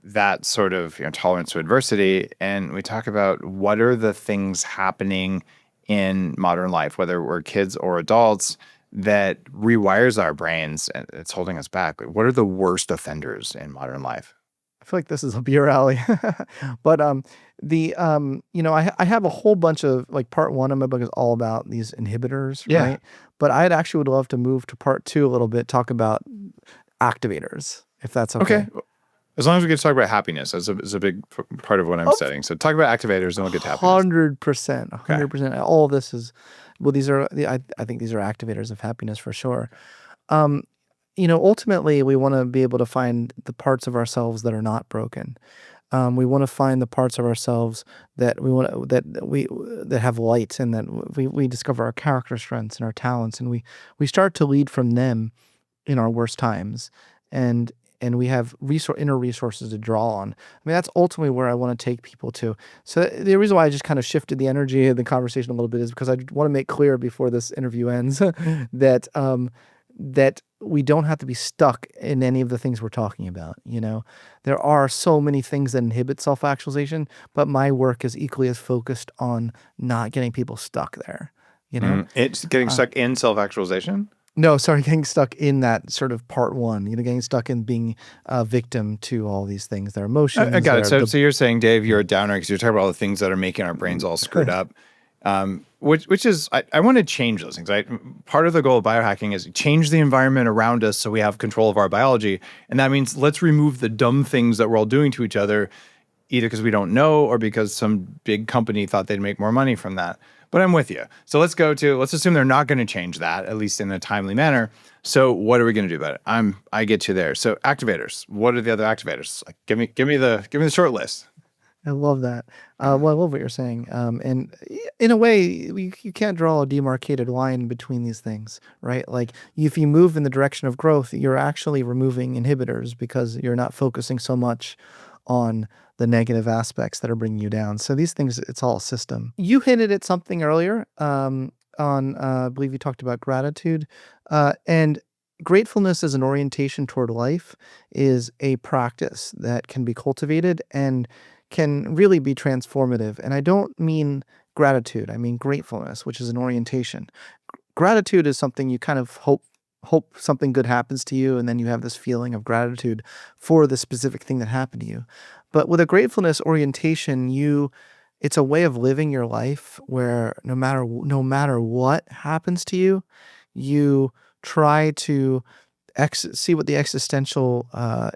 that sort of tolerance to adversity, and we talk about what are the things happening in modern life, whether we're kids or adults, that rewires our brains and it's holding us back? What are the worst offenders in modern life? I feel like this is up your alley. But I have a whole bunch of, like, part one of my book is all about these inhibitors, Yeah. right? But I'd actually would love to move to part two a little bit, talk about activators, if that's okay. Okay. As long as we get to talk about happiness, that's a big part of what I'm studying. So talk about activators and we'll get to happiness. 100%, 100%. All this is, well, I think these are activators of happiness for sure. Ultimately, we want to be able to find the parts of ourselves that are not broken. We want to find the parts of ourselves that that have light, and that we discover our character strengths and our talents, and we start to lead from them in our worst times, and we have inner resources to draw on. I mean, that's ultimately where I want to take people to. So the reason why I just kind of shifted the energy of the conversation a little bit is because I want to make clear before this interview ends that that we don't have to be stuck in any of the things we're talking about. There are so many things that inhibit self-actualization, but my work is equally as focused on not getting people stuck there. It's getting stuck in self-actualization? No, sorry, getting stuck in that sort of part one, getting stuck in being a victim to all these things, their emotions. I got it. So you're saying, Dave, you're a downer because you're talking about all the things that are making our brains all screwed up. Which is, I want to change those things. Part of the goal of biohacking is change the environment around us so we have control of our biology. And that means let's remove the dumb things that we're all doing to each other, either because we don't know or because some big company thought they'd make more money from that. But I'm with you. So let's assume they're not going to change that, at least in a timely manner. So what are we going to do about it? I get you there. So activators, what are the other activators? Like, give me the short list. I love that. Well, I love what you're saying. And in a way, you can't draw a demarcated line between these things, right? Like, if you move in the direction of growth, you're actually removing inhibitors because you're not focusing so much on the negative aspects that are bringing you down. So these things, it's all a system. You hinted at something earlier I believe you talked about gratitude. And gratefulness as an orientation toward life is a practice that can be cultivated and can really be transformative. And I don't mean gratitude, I mean gratefulness, which is an orientation. Gratitude is something you kind of hope something good happens to you, and then you have this feeling of gratitude for the specific thing that happened to you. But with a gratefulness orientation, it's a way of living your life where no matter what happens to you, you try to see what the existential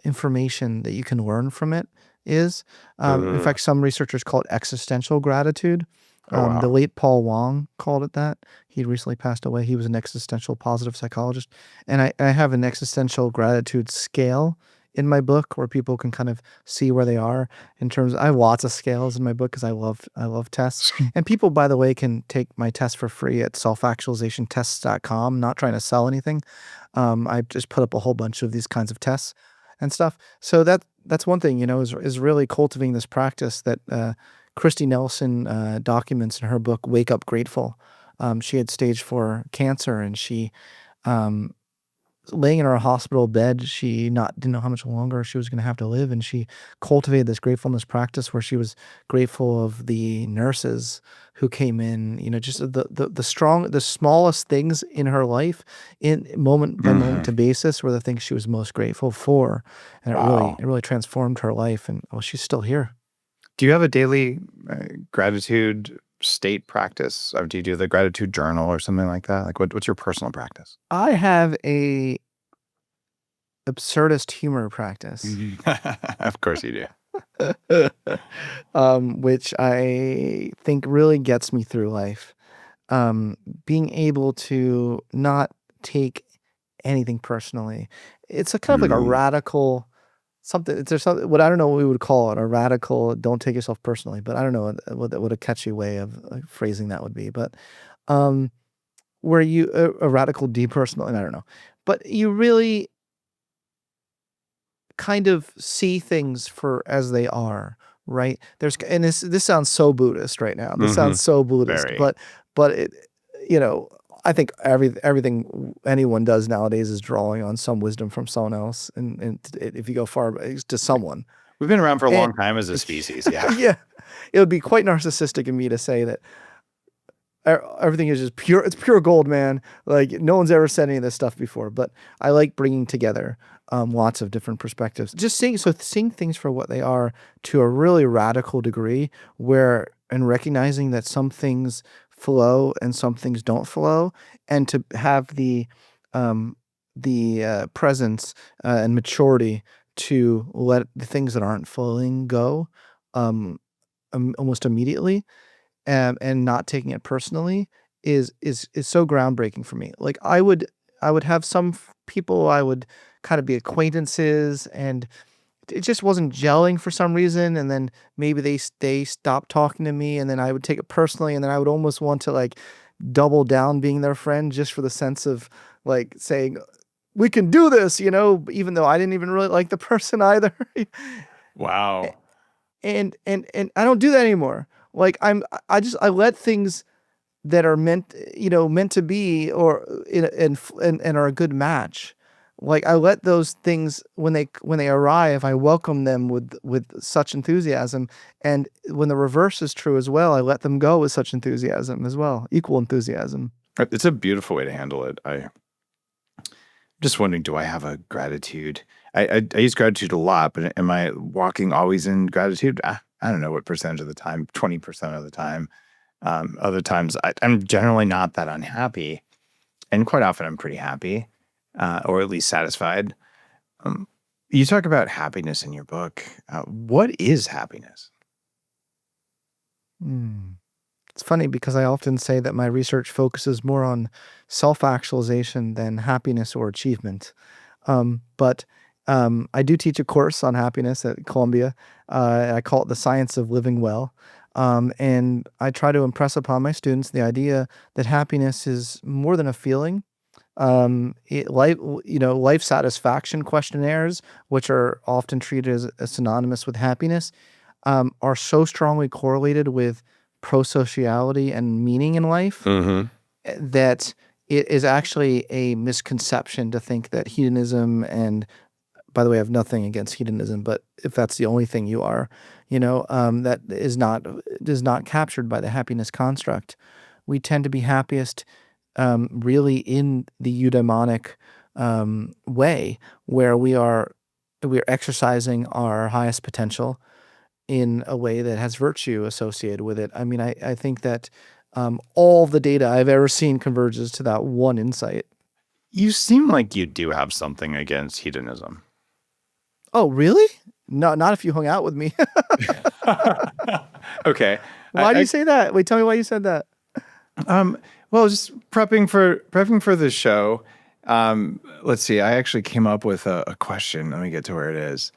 information that you can learn from it is. In fact, some researchers call it existential gratitude. Wow. The late Paul Wong called it that. He recently passed away. He was an existential positive psychologist. And I have an existential gratitude scale in my book where people can kind of see where they are in terms of, I have lots of scales in my book because I love tests. And people, by the way, can take my test for free at selfactualizationtests.com. Not trying to sell anything. I just put up a whole bunch of these kinds of tests and stuff. So that's one thing, is really cultivating this practice that Christy Nelson documents in her book, Wake Up Grateful. She had stage 4 cancer, and she, laying in her hospital bed, she didn't know how much longer she was going to have to live, and she cultivated this gratefulness practice where she was grateful of the nurses who came in, just the smallest things in her life, in moment by moment basis, were the things she was most grateful for, and it really transformed her life. And she's still here. Do you have a daily gratitude state practice? Or do you do the gratitude journal or something like that? Like, what's your personal practice? I have a absurdist humor practice. Of course you do. Which I think really gets me through life. Being able to not take anything personally. It's a kind of like a radical something. There's something, what I don't know what we would call it, a radical, don't take yourself personally, but I don't know what a catchy way of phrasing that would be. But where you, a radical depersonal, I don't know. But you really kind of see things for as they are, right? And this sounds so Buddhist right now. This sounds so Buddhist, Very. but it, I think everything anyone does nowadays is drawing on some wisdom from someone else, and if you go far to someone. We've been around for a long time as a species. Yeah. Yeah, it would be quite narcissistic of me to say that everything is just pure. It's pure gold, man. Like no one's ever said any of this stuff before. But I like bringing together lots of different perspectives. Just seeing things for what they are to a really radical degree, and recognizing that some things flow and some things don't flow, and to have the presence and maturity to let the things that aren't flowing go almost immediately, and not taking it personally is so groundbreaking for me. Like I would have some people I would kind of be acquaintances, and it just wasn't gelling for some reason, and then maybe they stopped talking to me, and then I would take it personally, and then I would almost want to like double down being their friend just for the sense of like saying we can do this, even though I didn't even really like the person either. Wow. And I don't do that anymore. Like I let things that are meant to be, or and are a good match. Like I let those things when they arrive, I welcome them with such enthusiasm, and when the reverse is true as well, I let them go with such enthusiasm as well, equal enthusiasm. It's a beautiful way to handle it. I'm just wondering, do I have a gratitude? I use gratitude a lot, but am I walking always in gratitude? I don't know what percentage of the time, 20% of the time. Other times I'm generally not that unhappy, and quite often I'm pretty happy. Or at least satisfied. You talk about happiness in your book. What is happiness? It's funny because I often say that my research focuses more on self-actualization than happiness or achievement. But I do teach a course on happiness at Columbia. I call it The Science of Living Well. And I try to impress upon my students the idea that happiness is more than a feeling. Life satisfaction questionnaires, which are often treated as synonymous with happiness, are so strongly correlated with prosociality and meaning in life that it is actually a misconception to think that hedonism, and by the way, I have nothing against hedonism, but if that's the only thing you are, that is not captured by the happiness construct. We tend to be happiest really in the eudaimonic way, where we're exercising our highest potential in a way that has virtue associated with it. I mean, I think that all the data I've ever seen converges to that one insight. You seem like you do have something against hedonism. Oh, really? No, not if you hung out with me. Okay. Why do you say that? Wait, tell me why you said that. Well, just prepping for the show. Let's see. I actually came up with a question. Let me get to where it is.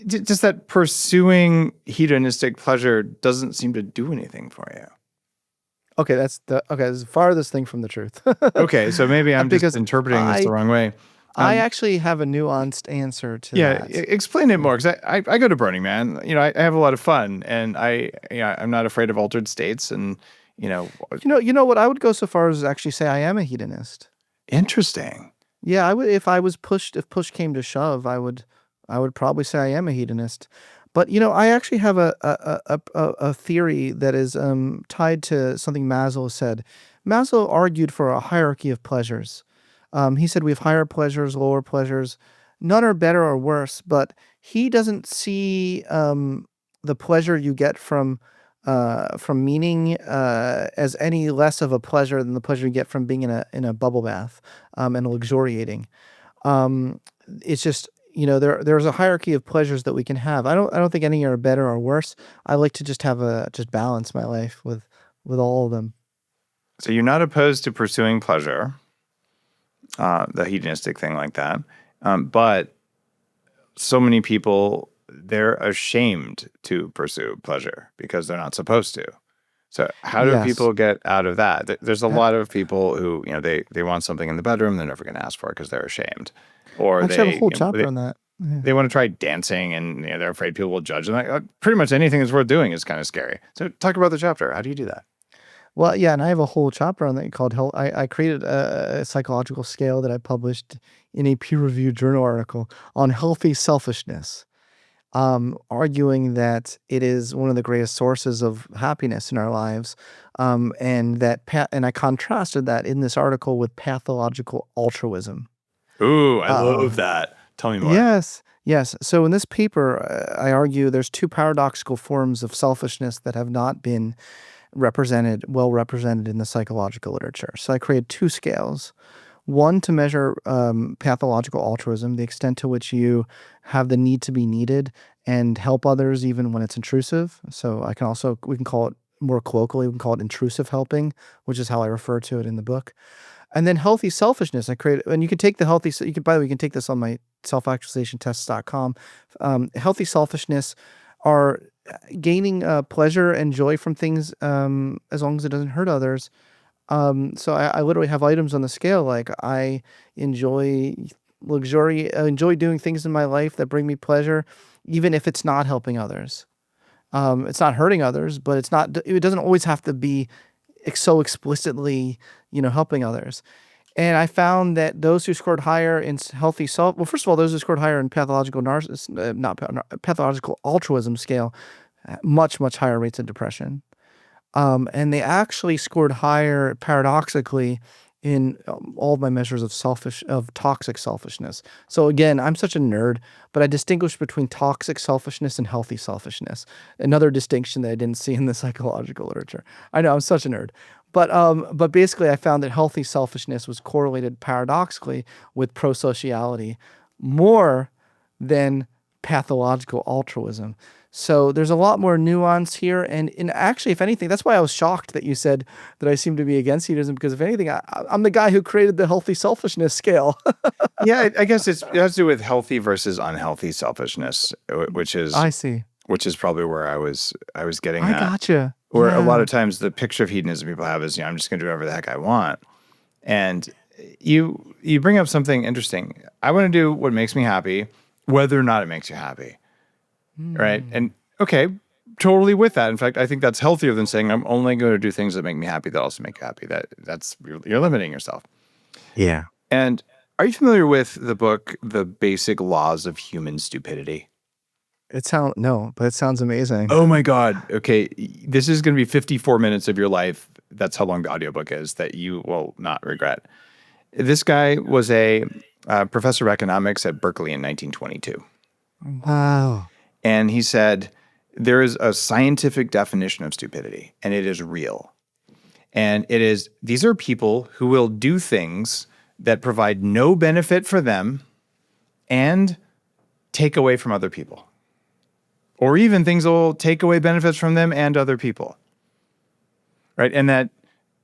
Just that pursuing hedonistic pleasure doesn't seem to do anything for you. Okay, that's the farthest thing from the truth. Okay, so maybe I'm Because just interpreting this the wrong way. I actually have a nuanced answer to that. Yeah, explain it more, because I go to Burning Man. I have a lot of fun, and I'm not afraid of altered states, and You know what? I would go so far as actually say I am a hedonist. Interesting. Yeah, I would. If push came to shove, I would probably say I am a hedonist. But I actually have a theory that is tied to something Maslow said. Maslow argued for a hierarchy of pleasures. He said we have higher pleasures, lower pleasures. None are better or worse, but he doesn't see the pleasure you get from meaning as any less of a pleasure than the pleasure you get from being in a bubble bath and luxuriating. It's just there's a hierarchy of pleasures that we can have. I don't think any are better or worse. I like to just just balance my life with all of them. So you're not opposed to pursuing pleasure, the hedonistic thing like that, but so many people, they're ashamed to pursue pleasure because they're not supposed to. So how do people get out of that? There's a lot of people who, they want something in the bedroom, they're never going to ask for it because they're ashamed. Or I have a whole chapter on that. Yeah. They want to try dancing, and they're afraid people will judge them. Pretty much anything that's worth doing is kind of scary. So talk about the chapter. How do you do that? Well, yeah, and I have a whole chapter on that called I created a psychological scale that I published in a peer-reviewed journal article on healthy selfishness. arguing that it is one of the greatest sources of happiness in our lives. And I contrasted that in this article with pathological altruism. Ooh, I love that. Tell me more. Yes, yes. So in this paper, I argue there's two paradoxical forms of selfishness that have not been well represented in the psychological literature. So I created two scales. One to measure pathological altruism, the extent to which you have the need to be needed and help others even when it's intrusive. So we can call it more colloquially, we can call it intrusive helping, which is how I refer to it in the book. And then healthy selfishness, I created, and you can take by the way, you can take this on my selfactualizationtests.com. Healthy selfishness are gaining pleasure and joy from things as long as it doesn't hurt others. So I literally have items on the scale like I enjoy enjoy doing things in my life that bring me pleasure, even if it's not helping others. It's not hurting others, but it doesn't always have to be so explicitly, helping others. And I found that those who scored higher in first of all, those who scored higher in pathological pathological altruism scale, much, much higher rates of depression. And they actually scored higher, paradoxically, in all of my measures of toxic selfishness. So again, I'm such a nerd, but I distinguish between toxic selfishness and healthy selfishness. Another distinction that I didn't see in the psychological literature. I know I'm such a nerd, but basically, I found that healthy selfishness was correlated paradoxically with prosociality more than pathological altruism. So there's a lot more nuance here. And actually, if anything, that's why I was shocked that you said that I seem to be against hedonism, because if anything, I'm the guy who created the healthy selfishness scale. Yeah, I guess it has to do with healthy versus unhealthy selfishness, which is I see. Which is probably where I was getting I at. gotcha. Or a lot Yeah. of times the picture of hedonism people have is, I'm just going to do whatever the heck I want. And you bring up something interesting. I want to do what makes me happy, whether or not it makes you happy. Right? And okay, totally with that. In fact, I think that's healthier than saying I'm only going to do things that make me happy that also make you happy. You're limiting yourself. Yeah. And are you familiar with the book, The Basic Laws of Human Stupidity? No, but it sounds amazing. Oh my God. Okay. This is going to be 54 minutes of your life. That's how long the audiobook is, that you will not regret. This guy was a professor of economics at Berkeley in 1922. Wow. And he said, there is a scientific definition of stupidity, and it is real. And these are people who will do things that provide no benefit for them and take away from other people. Or even things that will take away benefits from them and other people. Right? And that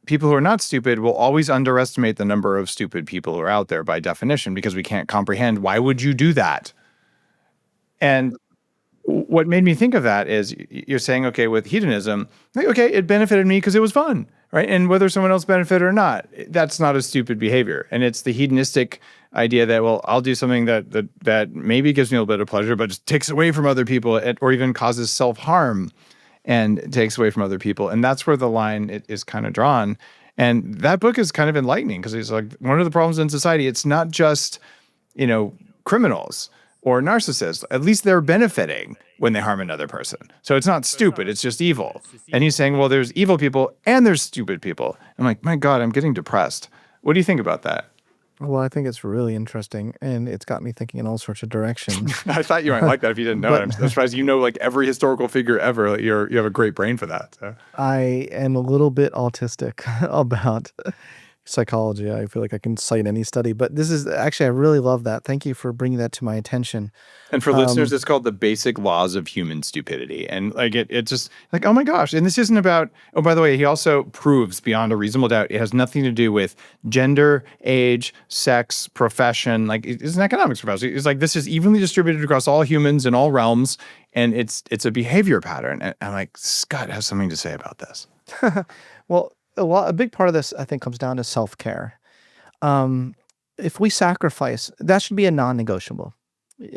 people who are not stupid will always underestimate the number of stupid people who are out there by definition, because we can't comprehend, why would you do that? And what made me think of that is you're saying, okay, with hedonism, like, okay, it benefited me because it was fun, right? And whether someone else benefited or not, that's not a stupid behavior. And it's the hedonistic idea that, well, I'll do something that maybe gives me a little bit of pleasure, but just takes away from other people, or even causes self-harm and takes away from other people. And that's where the line is kind of drawn. And that book is kind of enlightening, because it's like, one of the problems in society, it's not just, criminals or narcissists. At least they're benefiting when they harm another person. So it's not stupid, it's just evil. And he's saying, well, there's evil people and there's stupid people. I'm like, my God, I'm getting depressed. What do you think about that? Well, I think it's really interesting, and it's got me thinking in all sorts of directions. I thought you might like that if you didn't know it. I'm surprised you know like every historical figure ever. Like, you have a great brain for that. So. I am a little bit autistic about psychology. I feel like I can cite any study, but this is actually, I really love that. Thank you for bringing that to my attention. And for listeners, it's called The Basic Laws of Human Stupidity. And like it's just like, oh my gosh. And this isn't about, oh, by the way, he also proves beyond a reasonable doubt, it has nothing to do with gender, age, sex, profession. Like, it's an economics professor. It's like, this is evenly distributed across all humans in all realms. And it's a behavior pattern. And I'm like, Scott has something to say about this. Well, a big part of this, I think, comes down to self-care. If we sacrifice, that should be a non-negotiable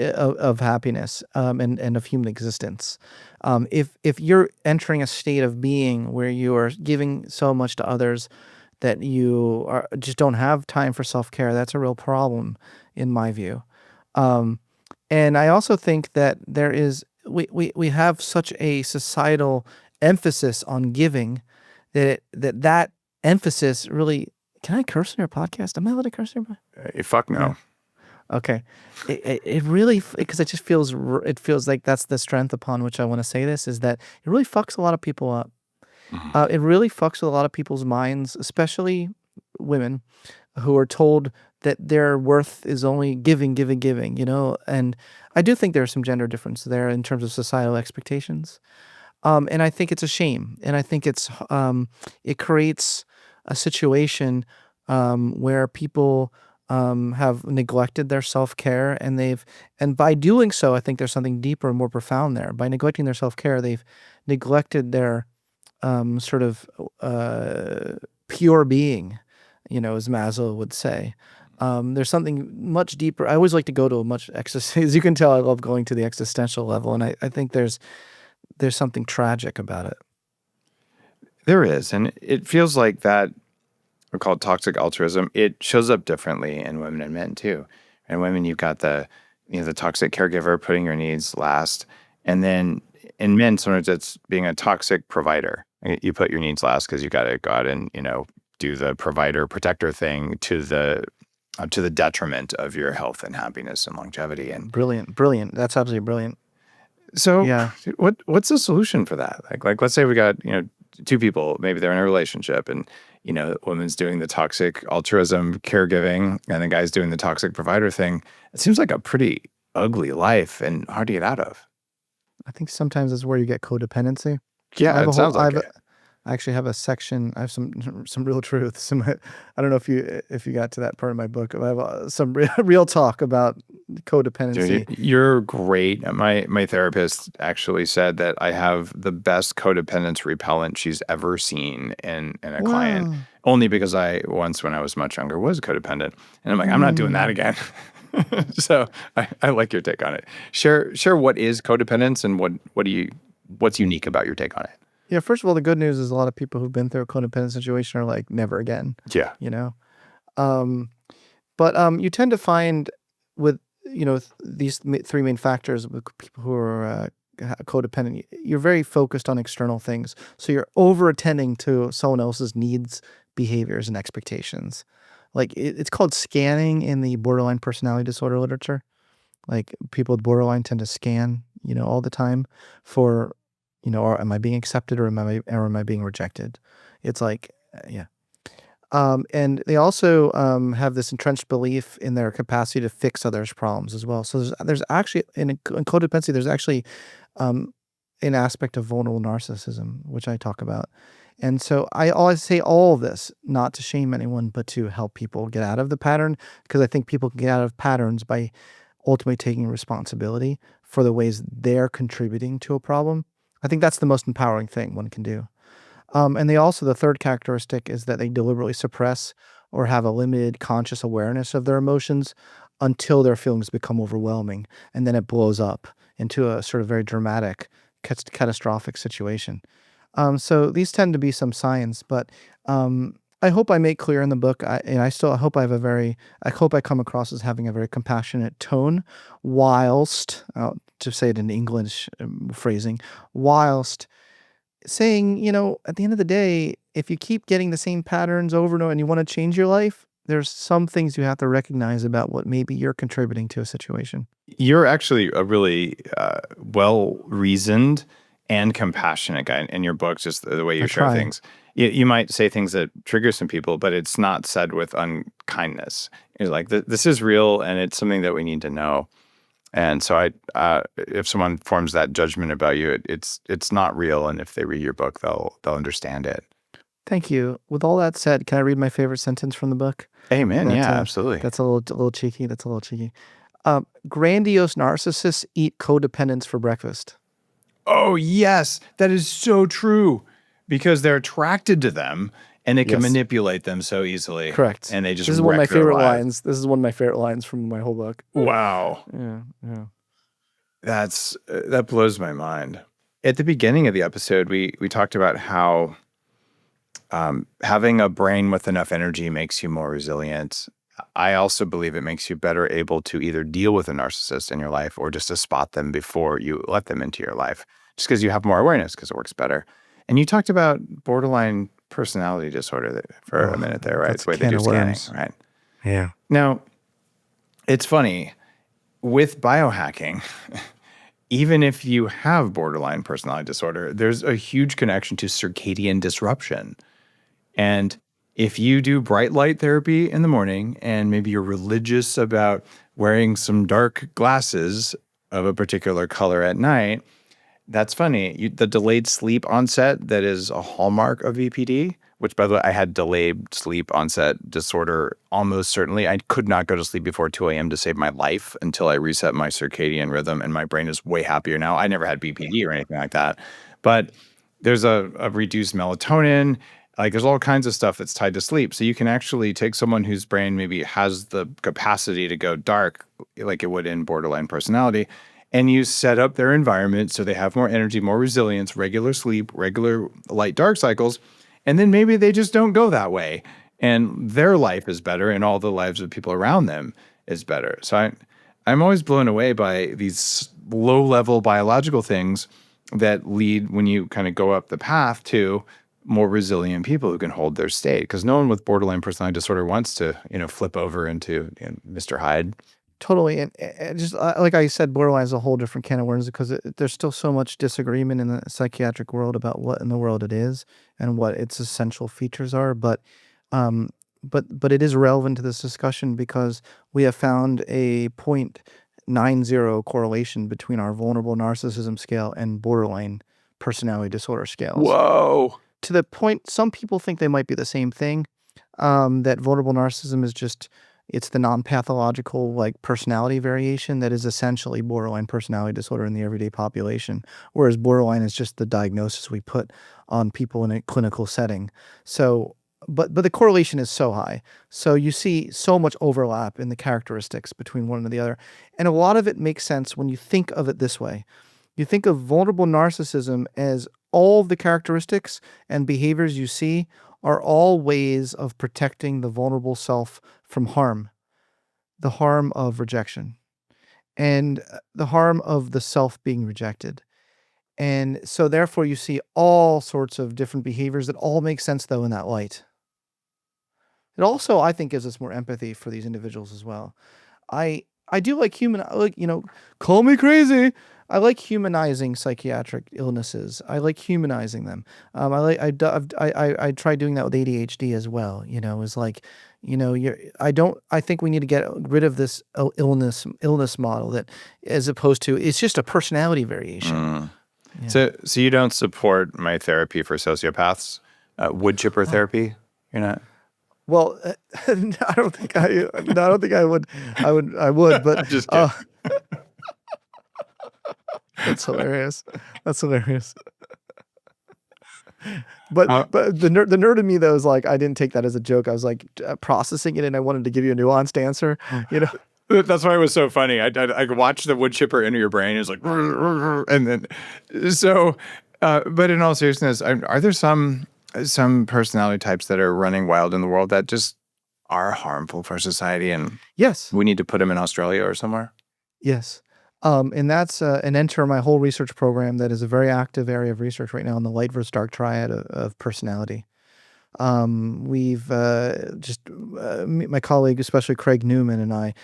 of happiness and of human existence. If you're entering a state of being where you are giving so much to others that you just don't have time for self-care, that's a real problem, in my view. And I also think that we have such a societal emphasis on giving that emphasis really. Can I curse on your podcast? Am I allowed to curse on your Fuck no. Yeah. Okay. It really, because it just it feels like that's the strength upon which I want to say this, is that it really fucks a lot of people up. Mhm. It really fucks with a lot of people's minds, especially women who are told that their worth is only giving, giving, giving, and I do think there's some gender difference there in terms of societal expectations. And I think it's a shame. And I think it creates a situation where people have neglected their self-care, and by doing so, I think there's something deeper and more profound there. By neglecting their self-care, they've neglected their sort of pure being, as Maslow would say. There's something much deeper. I always like to go to a much as you can tell, I love going to the existential level, and I think there's something tragic about it. There is, and it feels like that. We call it toxic altruism. It shows up differently in women and men too. And women, you've got the toxic caregiver putting your needs last, and then in men, sometimes it's being a toxic provider. You put your needs last because you got to go out and do the provider protector thing to the detriment of your health and happiness and longevity. And Brilliant. That's absolutely brilliant. so, Yeah. what's the solution for that? Like let's say we got two people, maybe they're in a relationship, and the woman's doing the toxic altruism caregiving, and the guy's doing the toxic provider thing. It seems like a pretty ugly life and hard to get out of. I think sometimes that's where you get codependency. Yeah, it sounds like it. I actually have a section. I have some real truths. I don't know if you got to that part of my book. I have some real talk about codependency. Dude, you're great. My therapist actually said that I have the best codependence repellent she's ever seen in a client, only because I once, when I was much younger, was codependent, and I'm like, I'm not doing that again. So I like your take on it. Share what is codependence and what's unique about your take on it. Yeah, first of all, the good news is a lot of people who've been through a codependent situation are like, never again. Yeah. But you tend to find with, these three main factors with people who are codependent, you're very focused on external things. So you're over-attending to someone else's needs, behaviors, and expectations. Like it's called scanning in the borderline personality disorder literature. Like people with borderline tend to scan, all the time for, or am I being accepted or am I being rejected? It's like, yeah. And they also have this entrenched belief in their capacity to fix others' problems as well. So there's actually in codependency, there's actually an aspect of vulnerable narcissism, which I talk about. And so I always say all of this, not to shame anyone, but to help people get out of the pattern, because I think people can get out of patterns by ultimately taking responsibility for the ways they're contributing to a problem. I think that's the most empowering thing one can do. And the third characteristic is that they deliberately suppress or have a limited conscious awareness of their emotions until their feelings become overwhelming. And then it blows up into a sort of very dramatic, catastrophic situation. So these tend to be some signs, but I hope I make clear in the book, I hope I come across as having a very compassionate tone, whilst, to say it in English phrasing, whilst saying, at the end of the day, if you keep getting the same patterns over and over and you want to change your life, there's some things you have to recognize about what maybe you're contributing to a situation. You're actually a really well-reasoned and compassionate guy in your books, just the way you share things. You might say things that trigger some people, but it's not said with unkindness. You're like, this is real, and it's something that we need to know. And so if someone forms that judgment about you, it's not real. And if they read your book, they'll understand it. Thank you. With all that said, can I read my favorite sentence from the book? Amen. Yeah, absolutely. That's a little cheeky. Grandiose narcissists eat codependence for breakfast. Oh, yes. That is so true. Because they're attracted to them and they can manipulate them so easily. Correct. And they just This is one of my favorite lines. This is one of my favorite lines from my whole book. Wow. Yeah. That blows my mind. At the beginning of the episode, we talked about how having a brain with enough energy makes you more resilient. I also believe it makes you better able to either deal with a narcissist in your life or just to spot them before you let them into your life, just because you have more awareness because it works better. And you talked about borderline personality disorder for a minute there, right? That's It's the way a they can do of scanning, worms. right? Yeah. Now, it's funny. With biohacking, even if you have borderline personality disorder, there's a huge connection to circadian disruption. And if you do bright light therapy in the morning and maybe you're religious about wearing some dark glasses of a particular color at night, that's funny. The delayed sleep onset that is a hallmark of VPD, which by the way, I had delayed sleep onset disorder almost certainly. I could not go to sleep before 2 a.m. to save my life until I reset my circadian rhythm, and my brain is way happier now. I never had BPD or anything like that. But there's a reduced melatonin. Like there's all kinds of stuff that's tied to sleep. So you can actually take someone whose brain maybe has the capacity to go dark, like it would in borderline personality, and you set up their environment so they have more energy, more resilience, regular sleep, regular light dark cycles, and then maybe they just don't go that way and their life is better and all the lives of people around them is better. So I'm always blown away by these low-level biological things that lead when you kind of go up the path to more resilient people who can hold their state, because no one with borderline personality disorder wants to, flip over into Mr. Hyde. Totally. And just like I said, borderline is a whole different can of worms because there's still so much disagreement in the psychiatric world about what in the world it is and what its essential features are. Um, but it is relevant to this discussion because we have found a 0.90 correlation between our vulnerable narcissism scale and borderline personality disorder scales. Whoa. To the point, some people think they might be the same thing, that vulnerable narcissism is just, it's the non-pathological like personality variation that is essentially borderline personality disorder in the everyday population, whereas borderline is just the diagnosis we put on people in a clinical setting. So, but the correlation is so high. So you see so much overlap in the characteristics between one and the other. And a lot of it makes sense when you think of it this way. You think of vulnerable narcissism as all of the characteristics and behaviors you see are all ways of protecting the vulnerable self from harm, the harm of rejection, and the harm of the self being rejected. And so therefore you see all sorts of different behaviors that all make sense though in that light. It also, I think, gives us more empathy for these individuals as well. I do like call me crazy. I like humanizing psychiatric illnesses. I like humanizing them. I tried doing that with ADHD as well. It's like, I think we need to get rid of this illness model that, as opposed to, it's just a personality variation. Yeah. So you don't support my therapy for sociopaths, wood chipper therapy? You're not. Well, I don't think I would. I would, but I'm just kidding. That's hilarious. That's hilarious. But the nerd in me though is like, I didn't take that as a joke. I was like processing it, and I wanted to give you a nuanced answer. That's why it was so funny. I watched the wood chipper enter your brain. It's like, and then so. But in all seriousness, are there some personality types that are running wild in the world that just are harmful for society, and yes, we need to put them in Australia or somewhere? Yes. And that's an enter my whole research program that is a very active area of research right now in the light versus dark triad of personality. We've my colleague, especially Craig Newman, and I,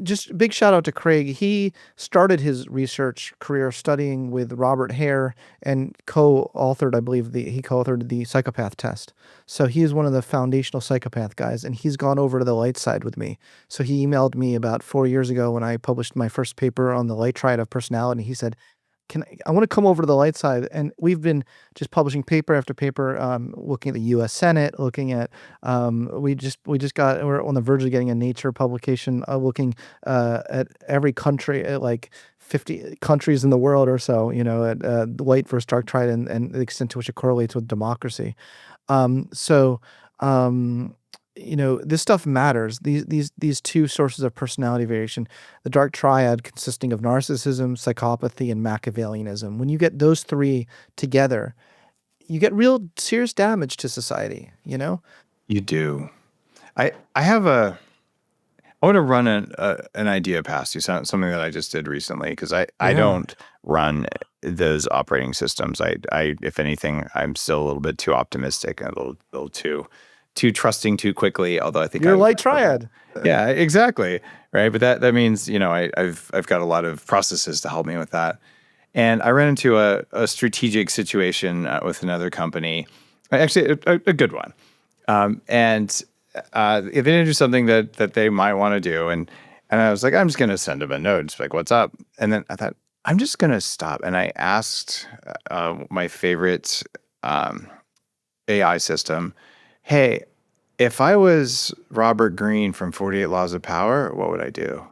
just big shout out to Craig. He started his research career studying with Robert Hare and co-authored, I believe, he co-authored the psychopath test. So he is one of the foundational psychopath guys, and he's gone over to the light side with me. So he emailed me about 4 years ago when I published my first paper on the light triad of personality. He said, I want to come over to the light side. And we've been just publishing paper after paper, looking at the U.S. Senate, looking at, we're on the verge of getting a Nature publication, looking at every country, at like 50 countries in the world or so, at the light versus dark triad and the extent to which it correlates with democracy. This stuff matters. These two sources of personality variation, the dark triad consisting of narcissism, psychopathy, and Machiavellianism. When you get those three together, you get real serious damage to society, You do. I have a I want to run an idea past you, something that I just did recently, because I don't run those operating systems. I if anything, I'm still a little bit too optimistic, and a little too trusting too quickly. Although I think You're like Triad. Yeah, exactly. Right. But that means, I've got a lot of processes to help me with that. And I ran into a strategic situation with another company, actually a good one. And if they do something that they might want to do, and I was like, I'm just going to send them a note, just like, what's up? And then I thought, I'm just going to stop. And I asked my favorite AI system, hey, if I was Robert Greene from 48 Laws of Power, what would I do?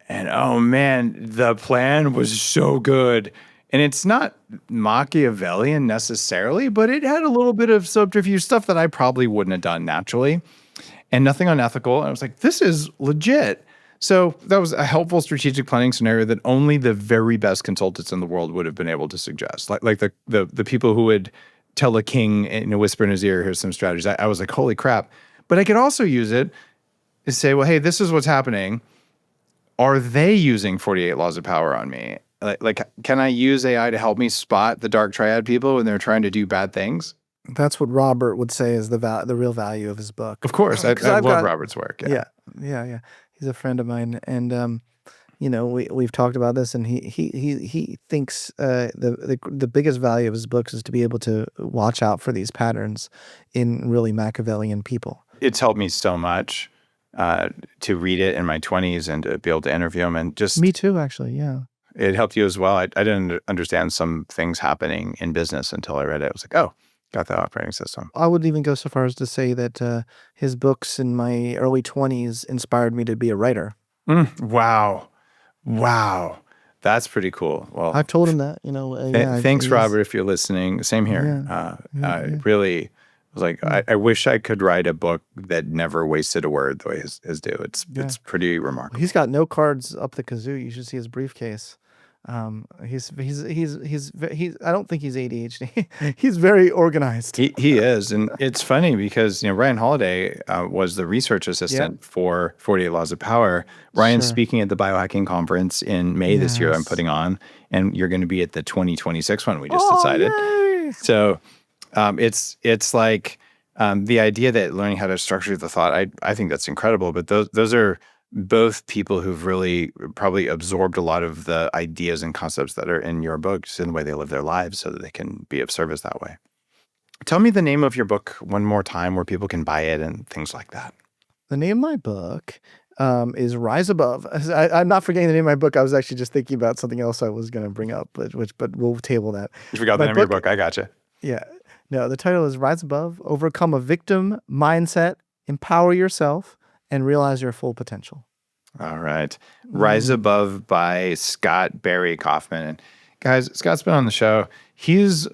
And oh man, the plan was so good. And it's not Machiavellian necessarily, but it had a little bit of subterfuge stuff that I probably wouldn't have done naturally, and nothing unethical. And I was like, this is legit. So that was a helpful strategic planning scenario that only the very best consultants in the world would have been able to suggest. Like the people who would tell a king in a whisper in his ear, here's some strategies. I was like, holy crap. But I could also use it to say, well, hey, this is what's happening. Are they using 48 Laws of Power on me? Like, can I use AI to help me spot the dark triad people when they're trying to do bad things? That's what Robert would say is the real value of his book. Of course, I love Robert's work. Yeah. He's a friend of mine, and we've talked about this, and he thinks the biggest value of his books is to be able to watch out for these patterns in really Machiavellian people. It's helped me so much to read it in my 20s and to be able to interview him, and just me too, actually. Yeah. It helped you as well. I didn't understand some things happening in business until I read it. I was like, oh, got the operating system. I would even go so far as to say that his books in my early 20s inspired me to be a writer. Wow. That's pretty cool. Well, I've told him that, thanks, Robert, if you're listening. Same here. Really, was like, I wish I could write a book that never wasted a word the way his do. It's pretty remarkable. He's got no cards up the kazoo. You should see his briefcase. He's I don't think he's ADHD. He's very organized. He is. And it's funny because, Ryan Holiday was the research assistant for 48 Laws of Power. Ryan's speaking at the biohacking conference in May this year I'm putting on, and you're going to be at the 2026 one we just decided. Yay! So it's like the idea that learning how to structure the thought, I think that's incredible. But those are both people who've really probably absorbed a lot of the ideas and concepts that are in your books in the way they live their lives so that they can be of service that way. Tell me the name of your book one more time where people can buy it and things like that. The name of my book is Rise Above. I'm not forgetting the name of my book. I was actually just thinking about something else I was going to bring up, but we'll table that. You forgot the name of your book. I gotcha. Yeah. No, the title is Rise Above, Overcome a Victim Mindset, Empower Yourself, and Realize Your Full Potential. All right. Rise Above by Barry Kaufman. And guys, Scott's been on the show. He's,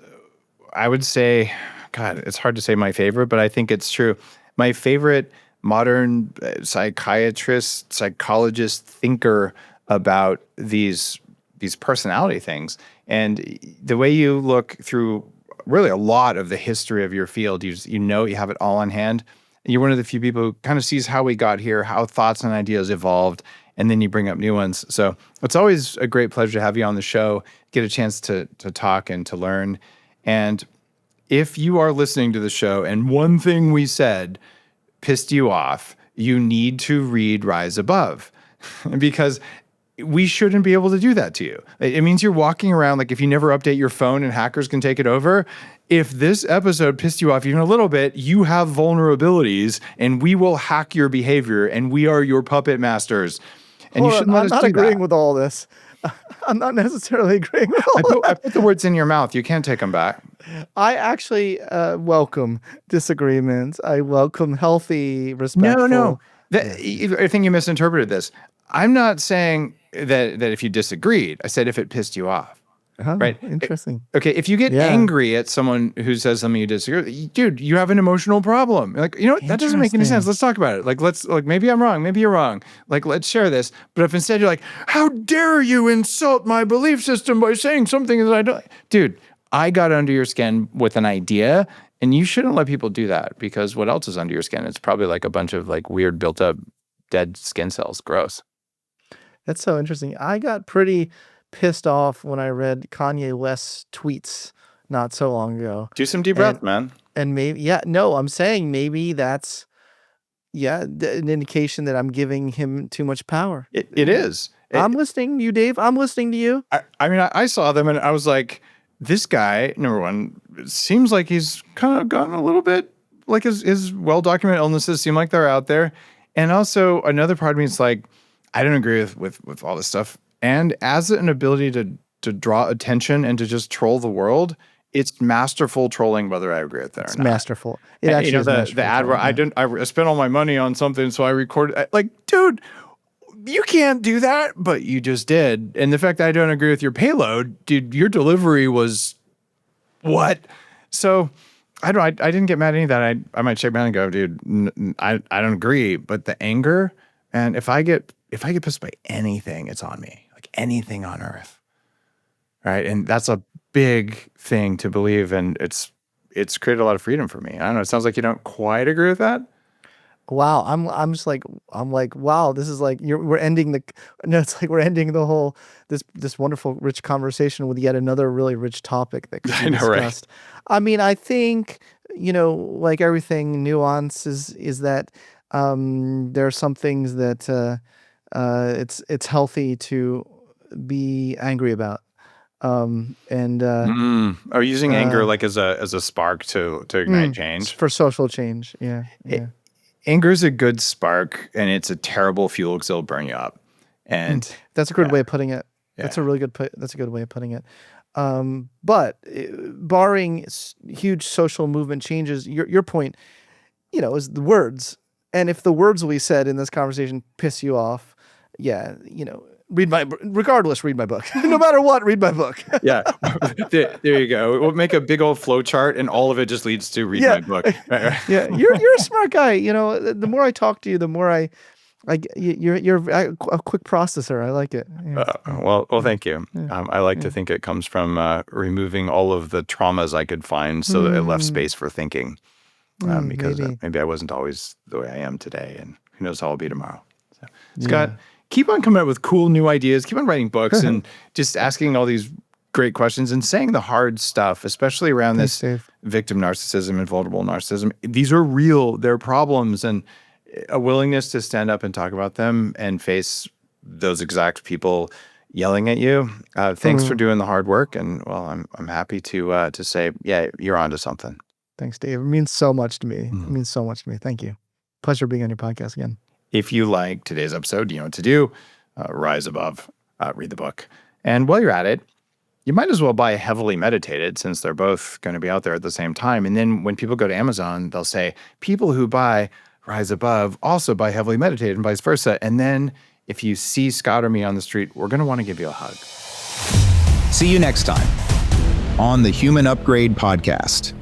I would say, God, it's hard to say my favorite, but I think it's true. My favorite modern psychiatrist, psychologist, thinker about these personality things. And the way you look through really a lot of the history of your field, you have it all on hand. You're one of the few people who kind of sees how we got here, how thoughts and ideas evolved, and then you bring up new ones. So it's always a great pleasure to have you on the show, get a chance to talk and to learn. And if you are listening to the show and one thing we said pissed you off, you need to read Rise Above because we shouldn't be able to do that to you. It means you're walking around like if you never update your phone and hackers can take it over. If this episode pissed you off even a little bit, you have vulnerabilities and we will hack your behavior and we are your puppet masters. And you shouldn't let us do that. I'm not agreeing with all this. I'm not necessarily agreeing with all I put the words in your mouth. You can't take them back. I actually welcome disagreements. I welcome healthy, respectful. No. I think you misinterpreted this. I'm not saying that if you disagreed. I said if it pissed you off. Right. Interesting. Okay. If you get angry at someone who says something you disagree with, dude, you have an emotional problem. Like, that doesn't make any sense. Let's talk about it. Like, maybe I'm wrong. Maybe you're wrong. Like, let's share this. But if instead you're like, how dare you insult my belief system by saying something that I don't, dude, I got under your skin with an idea and you shouldn't let people do that because what else is under your skin? It's probably like a bunch of like weird built up dead skin cells. Gross. That's so interesting. I got pretty pissed off when I read Kanye West's tweets not so long ago. Do some deep breath, man. And maybe, I'm saying maybe that's, an indication that I'm giving him too much power. It is. I'm listening to you, Dave. I'm listening to you. I mean, I saw them and I was like, this guy, number one, it seems like he's kind of gotten a little bit, like his well-documented illnesses seem like they're out there. And also another part of me is like, I don't agree with all this stuff. And as an ability to draw attention and to just troll the world, it's masterful trolling, whether I agree with that or not. It's masterful. It actually is masterful. The ad where I spent all my money on something, so I recorded. Like, dude, you can't do that, but you just did. And the fact that I don't agree with your payload, dude, your delivery was what? So I didn't get mad at any of that. I might shake my hand and go, dude, I don't agree. But the anger, and if I get pissed by anything, it's on me. Like anything on earth. Right? And that's a big thing to believe, and it's created a lot of freedom for me. I don't know. It sounds like you don't quite agree with that. Wow, I'm just like wow. This is like we're ending it's like we're ending the whole this wonderful rich conversation with yet another really rich topic that could be discussed. Right? I mean, I think like everything, nuance is that there are some things that it's healthy to be angry about. Or using anger like as a spark to ignite change for social change. Yeah. Anger is a good spark, and it's a terrible fuel because it'll burn you up. And that's a good way of putting it. Yeah. That's a good way of putting it. But barring huge social movement changes, your point, is the words. And if the words we said in this conversation piss you off, read my book. No matter what, read my book. Yeah. There you go. We'll make a big old flow chart, and all of it just leads to read my book. Yeah. You're a smart guy. The more I talk to you, the more you're a quick processor. I like it. Yeah. Well, thank you. Yeah. I like to think it comes from removing all of the traumas I could find so that it left space for thinking. Because maybe I wasn't always the way I am today, and who knows how I'll be tomorrow. So, Scott, keep on coming up with cool new ideas. Keep on writing books and just asking all these great questions and saying the hard stuff, especially around this victim narcissism and vulnerable narcissism. These are real. They're problems, and a willingness to stand up and talk about them and face those exact people yelling at you. Thanks for doing the hard work. And well, I'm happy to say, you're onto something. Thanks, Dave. It means so much to me. It means so much to me. Thank you. Pleasure being on your podcast again. If you like today's episode, you know what to do. Rise above, read the book. And while you're at it, you might as well buy Heavily Meditated, since they're both going to be out there at the same time. And then when people go to Amazon, they'll say, people who buy Rise Above also buy Heavily Meditated, and vice versa. And then if you see Scott or me on the street, we're going to want to give you a hug. See you next time on the Human Upgrade Podcast.